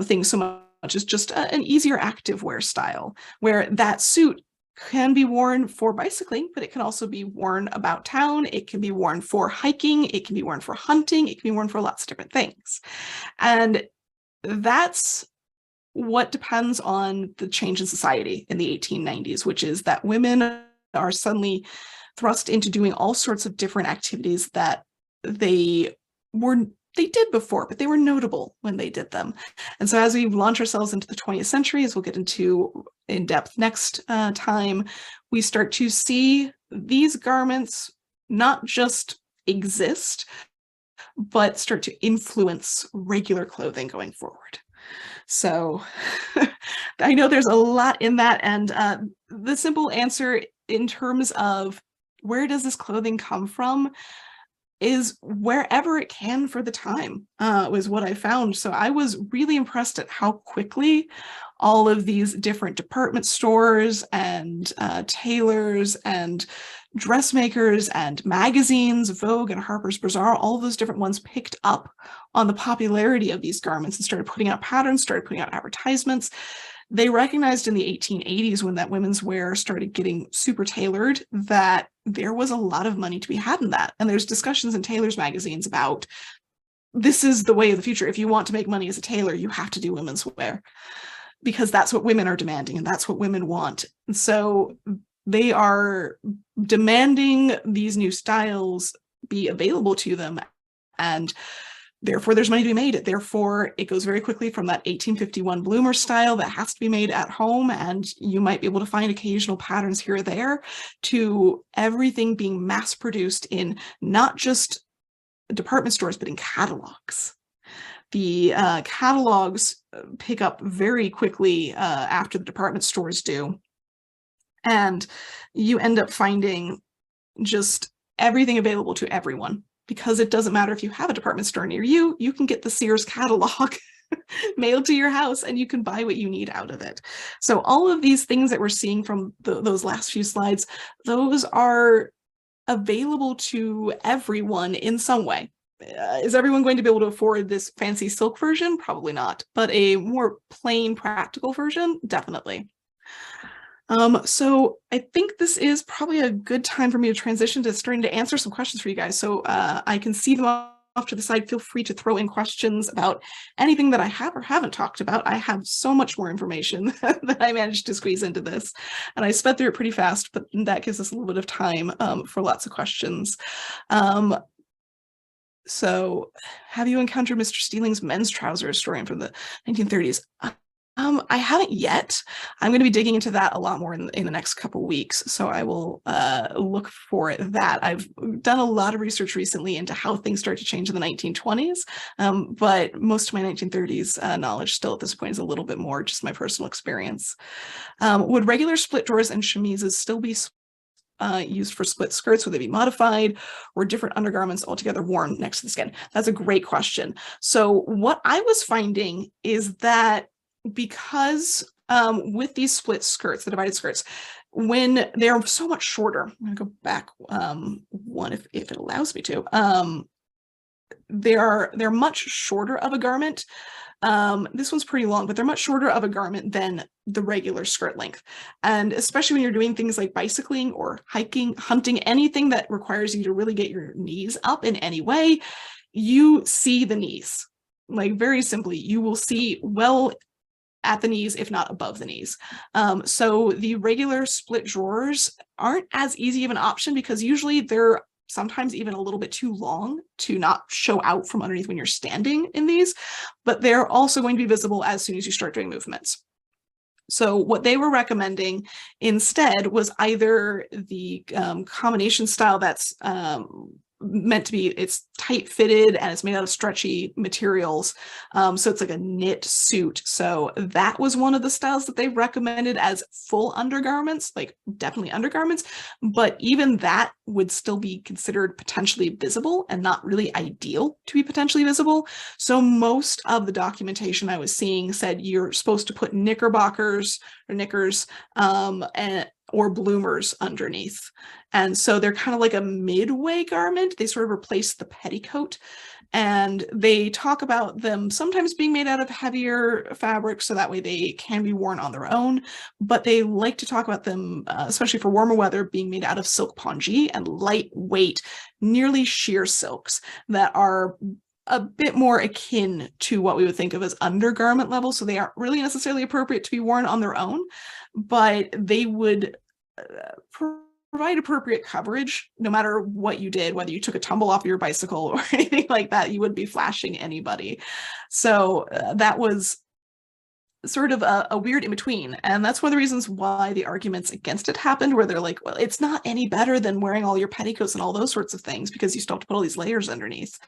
things so much as just an easier active wear style, where that suit can be worn for bicycling, but it can also be worn about town. It can be worn for hiking. It can be worn for hunting. It can be worn for lots of different things. And that's what depends on the change in society in the 1890s, which is that women are suddenly thrust into doing all sorts of different activities that they did before, but they were notable when they did them. And so as we launch ourselves into the 20th century, as we'll get into in depth next time, we start to see these garments not just exist, but start to influence regular clothing going forward. So I know there's a lot in that, and the simple answer in terms of where does this clothing come from is wherever it can for the time, was what I found. So I was really impressed at how quickly all of these different department stores and tailors and dressmakers and magazines, Vogue and Harper's Bazaar, all those different ones picked up on the popularity of these garments and started putting out patterns, started putting out advertisements. They recognized in the 1880s, when that women's wear started getting super tailored, that there was a lot of money to be had in that. And there's discussions in tailors magazines about, this is the way of the future. If you want to make money as a tailor, you have to do women's wear, because that's what women are demanding and that's what women want. And so they are demanding these new styles be available to them, and therefore there's money to be made. Therefore, it goes very quickly from that 1851 bloomer style that has to be made at home, and you might be able to find occasional patterns here or there, to everything being mass produced in not just department stores, but in catalogs. The catalogs pick up very quickly after the department stores do. And you end up finding just everything available to everyone, because it doesn't matter if you have a department store near you, you can get the Sears catalog mailed to your house and you can buy what you need out of it. So all of these things that we're seeing from those last few slides, those are available to everyone in some way. Is everyone going to be able to afford this fancy silk version? Probably not, but a more plain, practical version, definitely. So I think this is probably a good time for me to transition to starting to answer some questions for you guys. So I can see them off to the side. Feel free to throw in questions about anything that I have or haven't talked about. I have so much more information that I managed to squeeze into this, and I sped through it pretty fast, but that gives us a little bit of time for lots of questions. So have you encountered Mr. Steeling's men's trousers story from the 1930s? I haven't yet. I'm going to be digging into that a lot more in the next couple weeks, so I will look for that. I've done a lot of research recently into how things start to change in the 1920s, but most of my 1930s knowledge still at this point is a little bit more just my personal experience. Would regular split drawers and chemises still be used for split skirts? Would they be modified, or different undergarments altogether worn next to the skin? That's a great question. So what I was finding is that because with these split skirts, the divided skirts, when they're so much shorter, I'm going to go back one if it allows me to. They're much shorter of a garment. This one's pretty long, but they're much shorter of a garment than the regular skirt length. And especially when you're doing things like bicycling or hiking, hunting, anything that requires you to really get your knees up in any way, you see the knees. Like, very simply, you will see well at the knees, if not above the knees. So the regular split drawers aren't as easy of an option, because usually they're sometimes even a little bit too long to not show out from underneath when you're standing in these, but they're also going to be visible as soon as you start doing movements. So what they were recommending instead was either the combination style that's meant to be, it's tight fitted and it's made out of stretchy materials. So it's like a knit suit. So that was one of the styles that they recommended as full undergarments, like definitely undergarments, but even that would still be considered potentially visible and not really ideal to be potentially visible. So most of the documentation I was seeing said you're supposed to put knickerbockers or knickers or bloomers underneath. And so they're kind of like a midway garment. They sort of replace the petticoat. And they talk about them sometimes being made out of heavier fabric, so that way they can be worn on their own. But they like to talk about them, especially for warmer weather, being made out of silk pongee and lightweight, nearly sheer silks that are a bit more akin to what we would think of as undergarment level. So they aren't really necessarily appropriate to be worn on their own, but they would provide appropriate coverage no matter what you did, whether you took a tumble off your bicycle or anything like that. You wouldn't be flashing anybody. So that was sort of a weird in between. And that's one of the reasons why the arguments against it happened, where they're like, well, it's not any better than wearing all your petticoats and all those sorts of things, because you still have to put all these layers underneath.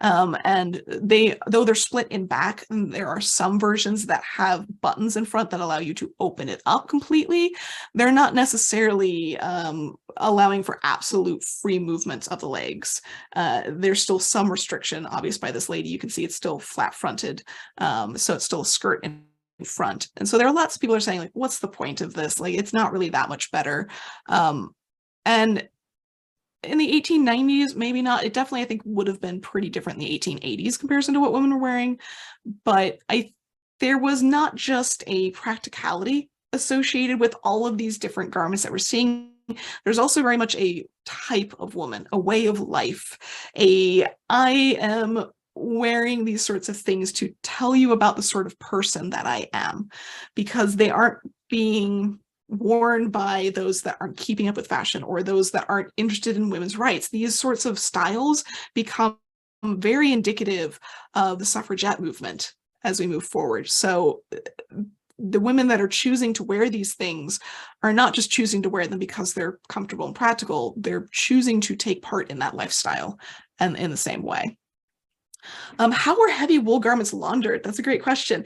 And though they're split in back, there are some versions that have buttons in front that allow you to open it up completely. They're not necessarily allowing for absolute free movements of the legs. There's still some restriction, obvious by this lady. You can see it's still flat fronted. So it's still a skirt in front. And so there are lots of people are saying, like, what's the point of this? Like, it's not really that much better. And in the 1890s, maybe not. It definitely, I think, would have been pretty different in the 1880s comparison to what women were wearing. But there was not just a practicality associated with all of these different garments that we're seeing. There's also very much a type of woman, a way of life. I am wearing these sorts of things to tell you about the sort of person that I am, because they aren't being worn by those that aren't keeping up with fashion or those that aren't interested in women's rights. These sorts of styles become very indicative of the suffragette movement as we move forward. So the women that are choosing to wear these things are not just choosing to wear them because they're comfortable and practical. They're choosing to take part in that lifestyle, and in the same way. How were heavy wool garments laundered? That's a great question.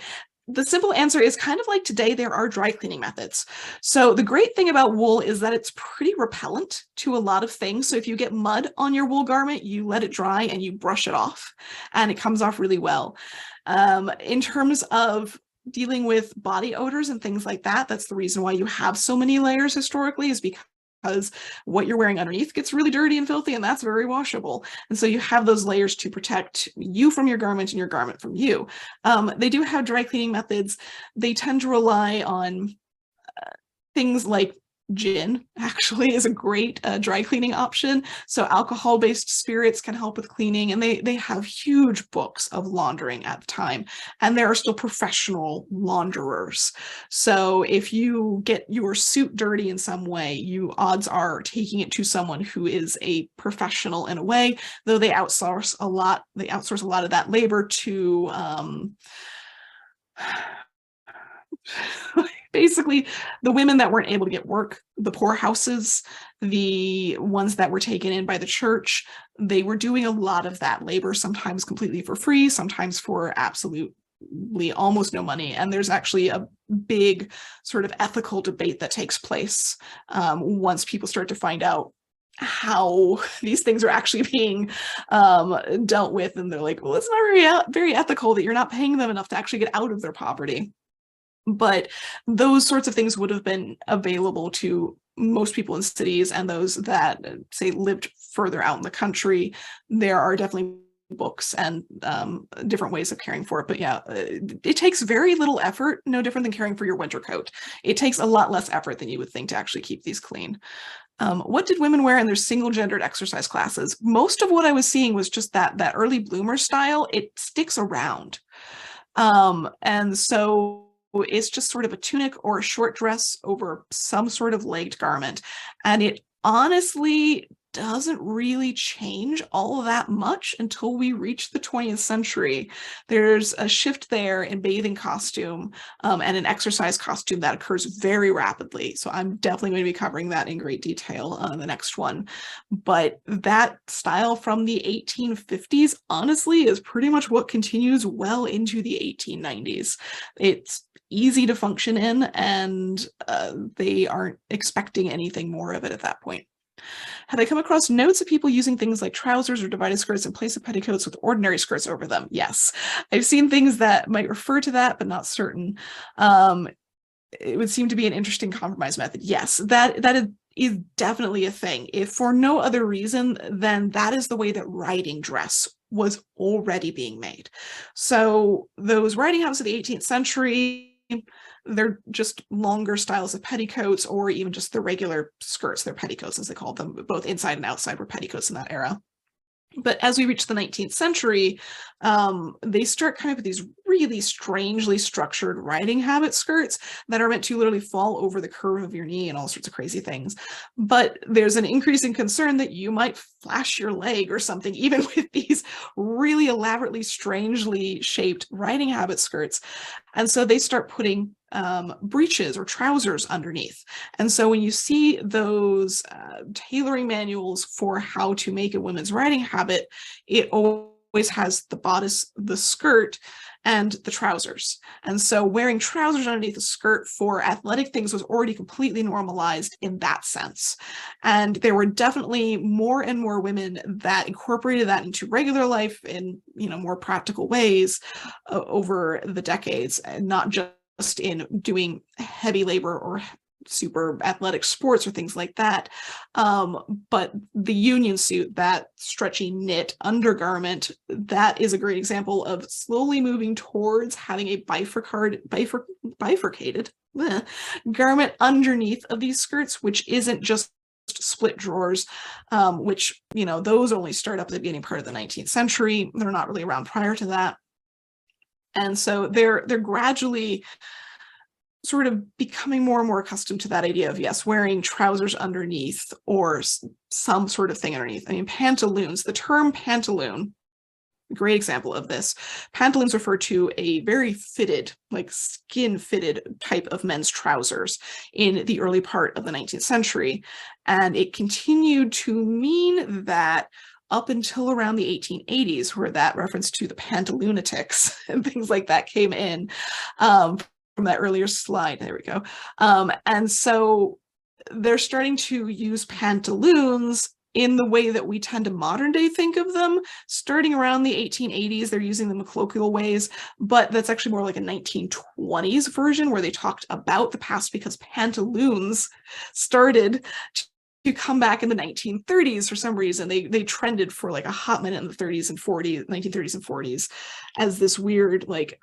The simple answer is kind of like today, there are dry cleaning methods. So the great thing about wool is that it's pretty repellent to a lot of things. So if you get mud on your wool garment, you let it dry and you brush it off, and it comes off really well. In terms of dealing with body odors and things like that, that's the reason why you have so many layers historically, is because what you're wearing underneath gets really dirty and filthy, and that's very washable. And so you have those layers to protect you from your garment and your garment from you. They do have dry cleaning methods. They tend to rely on things like gin, actually, is a great dry cleaning option. So alcohol-based spirits can help with cleaning, and they have huge books of laundering at the time. And there are still professional launderers. So if you get your suit dirty in some way, odds are taking it to someone who is a professional in a way, though they outsource a lot of that labor to basically the women that weren't able to get work, the poor houses, the ones that were taken in by the church, they were doing a lot of that labor, sometimes completely for free, sometimes for absolutely almost no money. And there's actually a big sort of ethical debate that takes place once people start to find out how these things are actually being dealt with. And they're like, well, it's not very ethical that you're not paying them enough to actually get out of their poverty. But those sorts of things would have been available to most people in cities, and those that, say, lived further out in the country, there are definitely books and different ways of caring for it. But yeah, it takes very little effort, no different than caring for your winter coat. It takes a lot less effort than you would think to actually keep these clean. What did women wear in their single-gendered exercise classes? Most of what I was seeing was just that early bloomer style. It sticks around. And so it's just sort of a tunic or a short dress over some sort of legged garment. And it honestly doesn't really change all that much until we reach the 20th century. There's a shift there in bathing costume and an exercise costume that occurs very rapidly. So I'm definitely going to be covering that in great detail on the next one. But that style from the 1850s, honestly, is pretty much what continues well into the 1890s. It's easy to function in, and they aren't expecting anything more of it at that point. Have I come across notes of people using things like trousers or divided skirts in place of petticoats with ordinary skirts over them? Yes. I've seen things that might refer to that, but not certain. It would seem to be an interesting compromise method. Yes, that is definitely a thing. If for no other reason, then that is the way that riding dress was already being made. So those riding habits of the 18th century, they're just longer styles of petticoats, or even just the regular skirts. They're petticoats, as they called them. Both inside and outside were petticoats in that era. But as we reach the 19th century, they start kind of with these really strangely structured riding habit skirts that are meant to literally fall over the curve of your knee and all sorts of crazy things. But there's an increasing concern that you might flash your leg or something, even with these really elaborately, strangely shaped riding habit skirts. And so they start putting breeches or trousers underneath. And so when you see those tailoring manuals for how to make a women's riding habit, it always has the bodice, the skirt, and the trousers. And so wearing trousers underneath the skirt for athletic things was already completely normalized in that sense. And there were definitely more and more women that incorporated that into regular life in, more practical ways over the decades, and not just in doing heavy labor or super athletic sports or things like that. But the union suit, that stretchy knit undergarment, that is a great example of slowly moving towards having a bifurcated garment underneath of these skirts, which isn't just split drawers, which, those only start up at the beginning part of the 19th century. They're not really around prior to that. And so they're gradually sort of becoming more and more accustomed to that idea of, yes, wearing trousers underneath or some sort of thing underneath. I mean, pantaloons, the term pantaloon, a great example of this. Pantaloons refer to a very fitted, like skin-fitted type of men's trousers in the early part of the 19th century. And it continued to mean that up until around the 1880s, where that reference to the Pantalunatics and things like that came in from that earlier slide. There we go. And so they're starting to use pantaloons in the way that we tend to modern day think of them. Starting around the 1880s, they're using them in colloquial ways, but that's actually more like a 1920s version where they talked about the past, because pantaloons started to come back in the 1930s for some reason. They trended for like a hot minute in the 30s and 40s, 1930s and 40s, as this weird, like,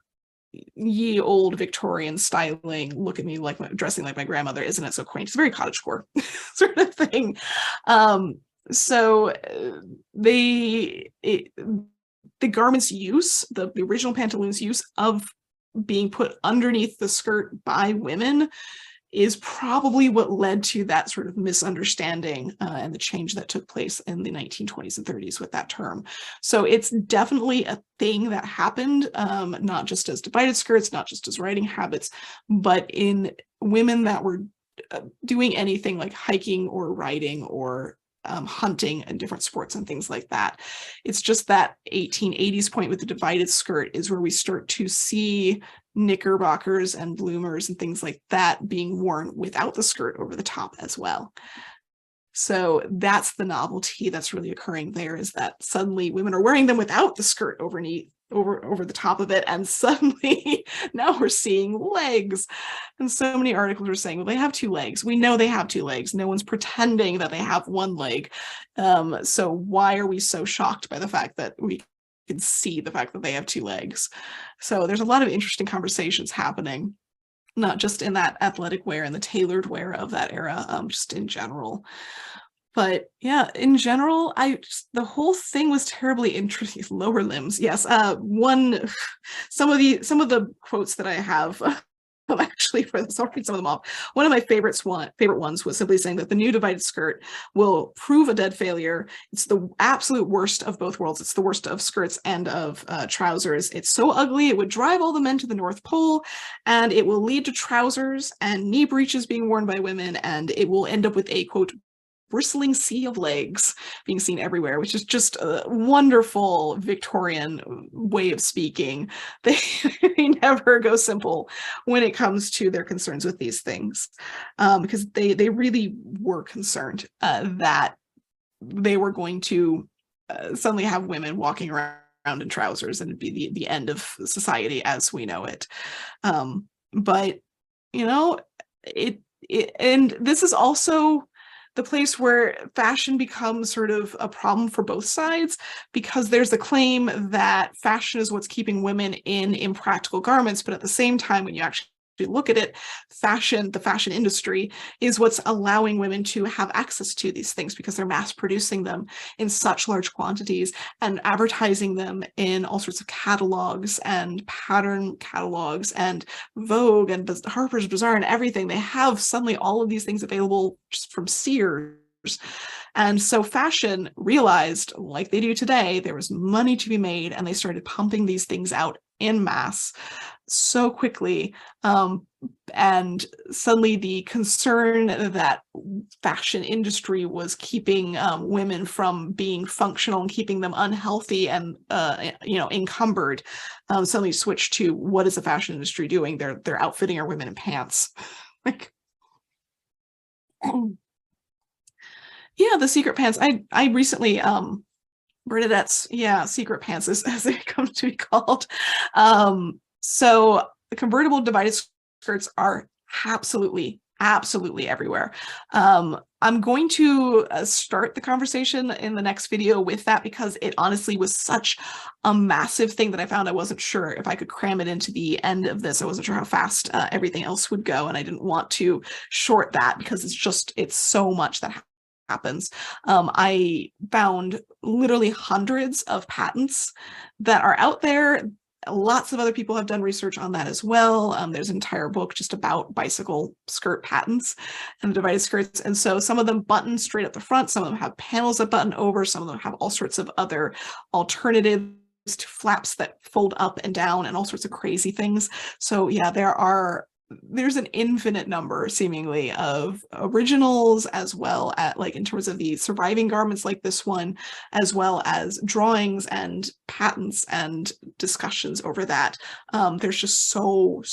ye old Victorian styling, look at me like dressing like my grandmother, isn't it so quaint? It's very cottagecore sort of thing. So the garment's use, the original pantaloons use of being put underneath the skirt by women, is probably what led to that sort of misunderstanding and the change that took place in the 1920s and 30s with that term. So it's definitely a thing that happened, not just as divided skirts, not just as riding habits, but in women that were doing anything like hiking or riding or hunting and different sports and things like that. It's just that 1880s point with the divided skirt is where we start to see knickerbockers and bloomers and things like that being worn without the skirt over the top as well. So that's the novelty that's really occurring there, is that suddenly women are wearing them without the skirt over the top of it, and suddenly now we're seeing legs. And so many articles are saying, well, they have two legs. We know they have two legs. No one's pretending that they have one leg. So why are we so shocked by the fact that we can see the fact that they have two legs? So there's a lot of interesting conversations happening, not just in that athletic wear and the tailored wear of that era, just in general. But yeah, in general, the whole thing was terribly interesting. Lower limbs, yes. Some of the quotes that I have, actually for this, I'll read some of them off. One of my favorite ones was simply saying that the new divided skirt will prove a dead failure. It's the absolute worst of both worlds. It's the worst of skirts and of trousers. It's so ugly it would drive all the men to the North Pole, and it will lead to trousers and knee breeches being worn by women, and it will end up with a, quote, bristling sea of legs being seen everywhere, which is just a wonderful Victorian way of speaking. They never go simple when it comes to their concerns with these things, because they really were concerned that they were going to suddenly have women walking around in trousers, and it'd be the end of society as we know it. But you know, and this is also the place where fashion becomes sort of a problem for both sides, because there's the claim that fashion is what's keeping women in impractical garments, but at the same time, when you actually look at it, the fashion industry is what's allowing women to have access to these things, because they're mass producing them in such large quantities and advertising them in all sorts of catalogs and pattern catalogs and Vogue and Harper's Bazaar and everything. They have suddenly all of these things available just from Sears. And so fashion realized, like they do today, there was money to be made, and they started pumping these things out en masse so quickly. And suddenly the concern that fashion industry was keeping women from being functional and keeping them unhealthy and encumbered, suddenly switched to, what is the fashion industry doing? They're outfitting our women in pants. Like, yeah, the secret pants. I recently Bernadette's, yeah, secret pants as they come to be called. So the convertible divided skirts are absolutely everywhere. I'm going to start the conversation in the next video with that, because it honestly was such a massive thing that I found I wasn't sure if I could cram it into the end of this. I wasn't sure how fast everything else would go, and I didn't want to short that, because it's so much that happens. I found literally hundreds of patents that are out there. Lots of other people have done research on that as well. There's an entire book just about bicycle skirt patents and divided skirts. And so some of them button straight up the front, some of them have panels that button over, some of them have all sorts of other alternatives to flaps that fold up and down and all sorts of crazy things. So yeah, there's an infinite number seemingly of originals, as well as, like, in terms of the surviving garments like this one, as well as drawings and patents and discussions over that. There's just so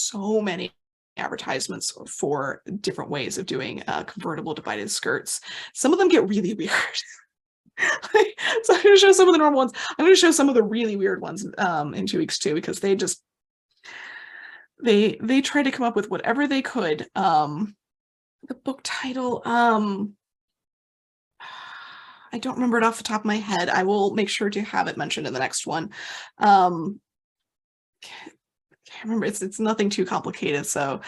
many advertisements for different ways of doing convertible divided skirts. Some of them get really weird. So I'm going to show some of the normal ones. I'm going to show some of the really weird ones in 2 weeks too, because they just they tried to come up with whatever they could. The book title, I don't remember it off the top of my head. I will make sure to have it mentioned in the next one. Can't remember. It's nothing too complicated. So,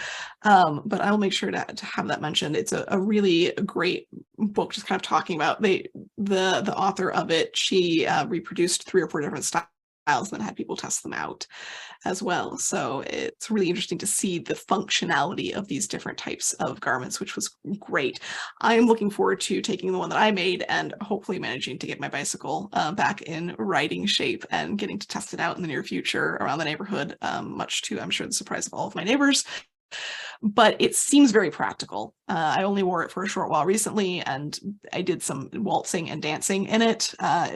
but I will make sure to have that mentioned. It's a really great book, just kind of talking about the author of it. She reproduced 3 or 4 different styles and then had people test them out as well. So it's really interesting to see the functionality of these different types of garments, which was great. I am looking forward to taking the one that I made and hopefully managing to get my bicycle back in riding shape and getting to test it out in the near future around the neighborhood, much to, I'm sure, the surprise of all of my neighbors. But it seems very practical. I only wore it for a short while recently, and I did some waltzing and dancing in it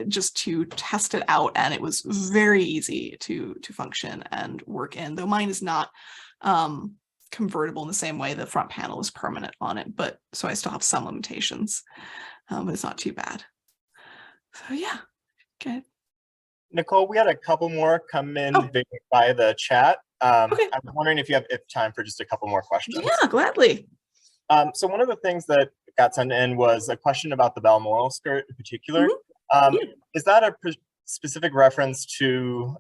just to test it out, and it was very easy to function and work in, though mine is not convertible in the same way. The front panel is permanent on it, but so I still have some limitations, but it's not too bad. So yeah, good. Nicole, we had a couple more come in Oh. via the chat. Okay. I'm wondering if you have time for just a couple more questions. Yeah, gladly. So one of the things that got sent in was a question about the Balmoral skirt in particular. Yeah. Is that a specific reference to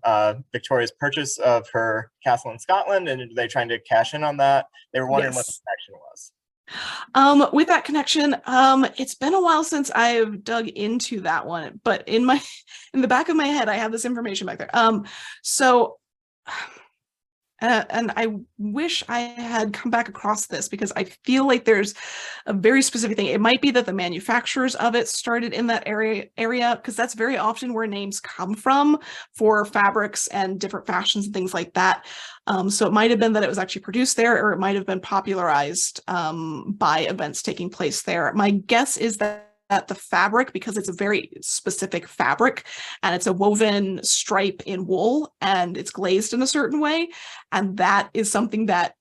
Victoria's purchase of her castle in Scotland, and are they trying to cash in on that? They were wondering what the connection was. With that connection, it's been a while since I've dug into that one, but in the back of my head, I have this information back there. And I wish I had come back across this because I feel like there's a very specific thing. It might be that the manufacturers of it started in that area, because that's very often where names come from for fabrics and different fashions and things like that. So it might have been that it was actually produced there, or it might have been popularized by events taking place there. My guess is that the fabric, because it's a very specific fabric and it's a woven stripe in wool and it's glazed in a certain way, and that is something that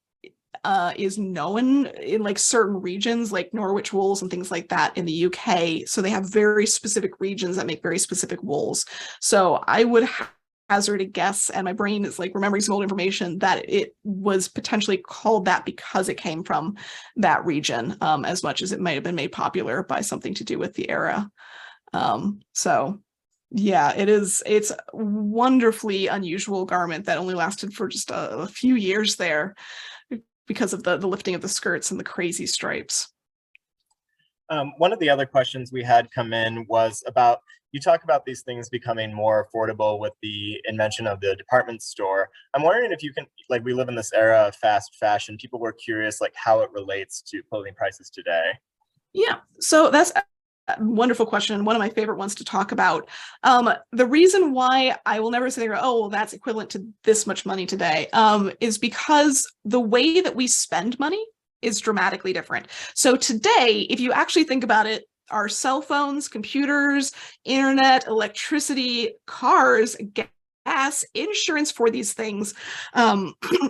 is known in like certain regions like Norwich wools and things like that in the UK. So they have very specific regions that make very specific wools. So I would hazard a guess, and my brain is like remembering some old information, that it was potentially called that because it came from that region, as much as it might have been made popular by something to do with the era. So yeah, it's a wonderfully unusual garment that only lasted for just a few years there because of the lifting of the skirts and the crazy stripes. One of the other questions we had come in was about, you talk about these things becoming more affordable with the invention of the department store. I'm wondering if you can, like, we live in this era of fast fashion. People were curious, like, how it relates to clothing prices today. Yeah, so that's a wonderful question. One of my favorite ones to talk about. The reason why I will never say, oh, well, that's equivalent to this much money today, is because the way that we spend money is dramatically different. So today, if you actually think about it, our cell phones, computers, internet, electricity, cars, gas, insurance for these things,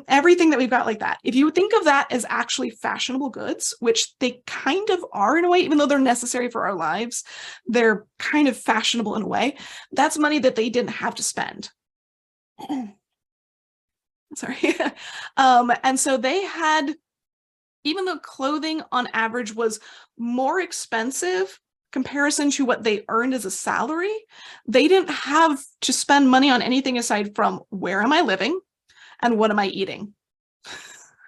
everything that we've got like that. If you think of that as actually fashionable goods, which they kind of are in a way, even though they're necessary for our lives, they're kind of fashionable in a way. That's money that they didn't have to spend. Sorry. And so they had, even though clothing on average was more expensive comparison to what they earned as a salary, they didn't have to spend money on anything aside from where am I living and what am I eating.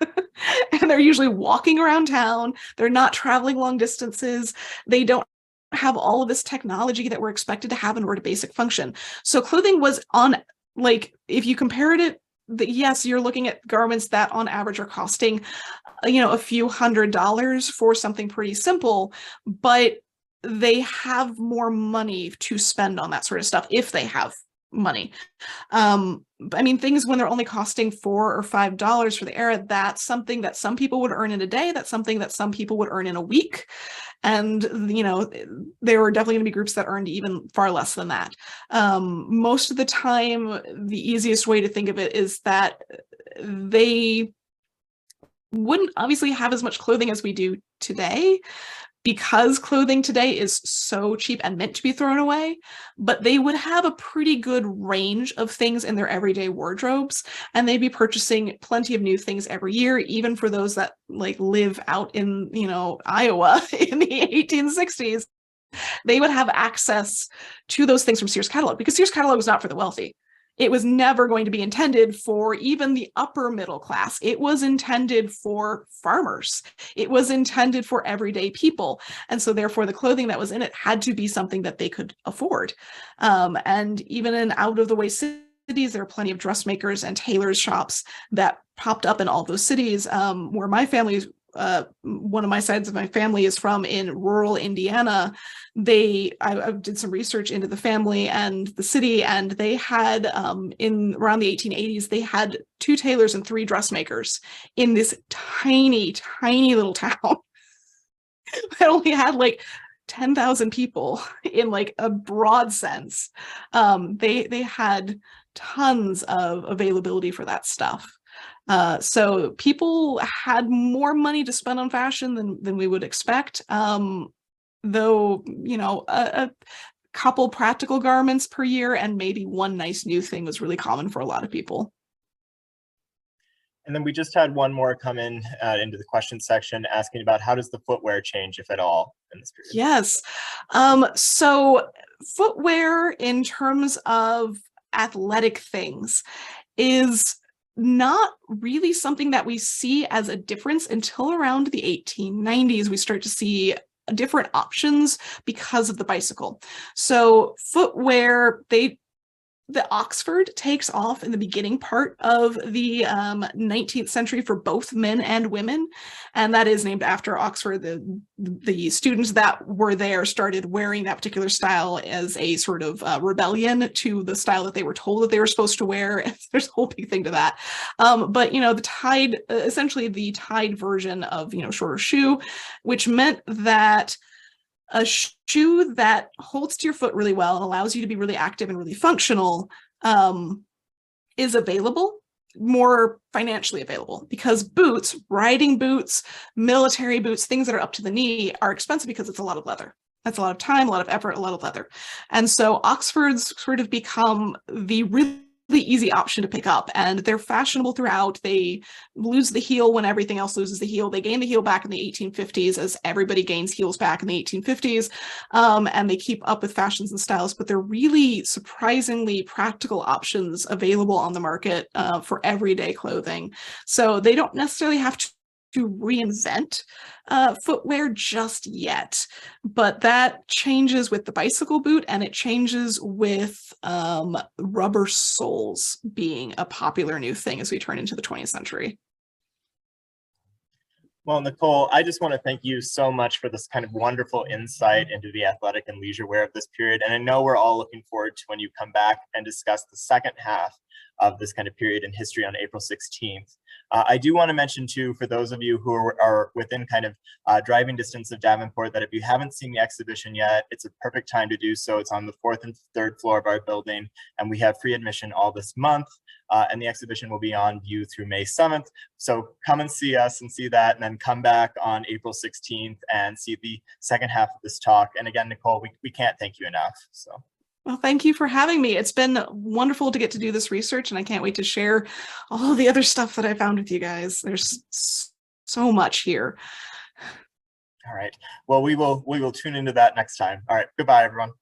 And they're usually walking around town. They're not traveling long distances. They don't have all of this technology that we're expected to have in order to basic function. So clothing was on, like, if you compared it, yes, you're looking at garments that on average are costing, a few $100s for something pretty simple, but they have more money to spend on that sort of stuff if they have money. I mean, things when they're only costing $4 or $5 for the era, that's something that some people would earn in a day. That's something that some people would earn in a week. And, there were definitely going to be groups that earned even far less than that. Most of the time, the easiest way to think of it is that they wouldn't obviously have as much clothing as we do today, because clothing today is so cheap and meant to be thrown away, but they would have a pretty good range of things in their everyday wardrobes, and they'd be purchasing plenty of new things every year, even for those that live out in, Iowa in the 1860s. They would have access to those things from Sears catalog, because Sears catalog was not for the wealthy. It was never going to be intended for even the upper middle class. It was intended for farmers. It was intended for everyday people. And so therefore the clothing that was in it had to be something that they could afford. And even in out of the way cities cities. There are plenty of dressmakers and tailors shops that popped up in all those cities. Where my family, one of my sides of my family is from in rural Indiana. I did some research into the family and the city, and they had in around the 1880s, they had 2 tailors and 3 dressmakers in this tiny, tiny little town that only had like 10,000 people in like a broad sense. They had tons of availability for that stuff. So people had more money to spend on fashion than we would expect. Though, you know, a couple practical garments per year and maybe one nice new thing was really common for a lot of people. And then we just had one more come in into the question section asking about how does the footwear change, if at all, in this period? Yes. So footwear in terms of athletic things is not really something that we see as a difference until around the 1890s. We start to see different options because of the bicycle. So footwear, the Oxford takes off in the beginning part of the 19th century for both men and women, and that is named after Oxford. The students that were there started wearing that particular style as a sort of rebellion to the style that they were told that they were supposed to wear. There's a whole big thing to that. But, you know, the tied, essentially the tied version of, you know, shorter shoe, which meant that a shoe that holds to your foot really well and allows you to be really active and really functional is available, more financially available, because boots, riding boots, military boots, things that are up to the knee are expensive because it's a lot of leather. That's a lot of time, a lot of effort, a lot of leather. And so Oxfords sort of become the really easy option to pick up, and they're fashionable throughout. They lose the heel when everything else loses the heel. They gain the heel back in the 1850s, as everybody gains heels back in the 1850s, and they keep up with fashions and styles, but they're really surprisingly practical options available on the market for everyday clothing. So they don't necessarily have to reinvent footwear just yet, but that changes with the bicycle boot, and it changes with rubber soles being a popular new thing as we turn into the 20th century. Well, Nicole, I just want to thank you so much for this kind of wonderful insight into the athletic and leisure wear of this period. And I know we're all looking forward to when you come back and discuss the second half of this kind of period in history on April 16th. I do want to mention too, for those of you who are within kind of driving distance of Davenport, that if you haven't seen the exhibition yet, it's a perfect time to do so. It's on the 4th and 3rd floor of our building, and we have free admission all this month. And the exhibition will be on view through May 7th. So come and see us and see that, and then come back on April 16th and see the second half of this talk. And again, Nicole, we can't thank you enough. So. Well, thank you for having me. It's been wonderful to get to do this research, and I can't wait to share all the other stuff that I found with you guys. There's so much here. All right. Well, we will tune into that next time. All right. Goodbye, everyone.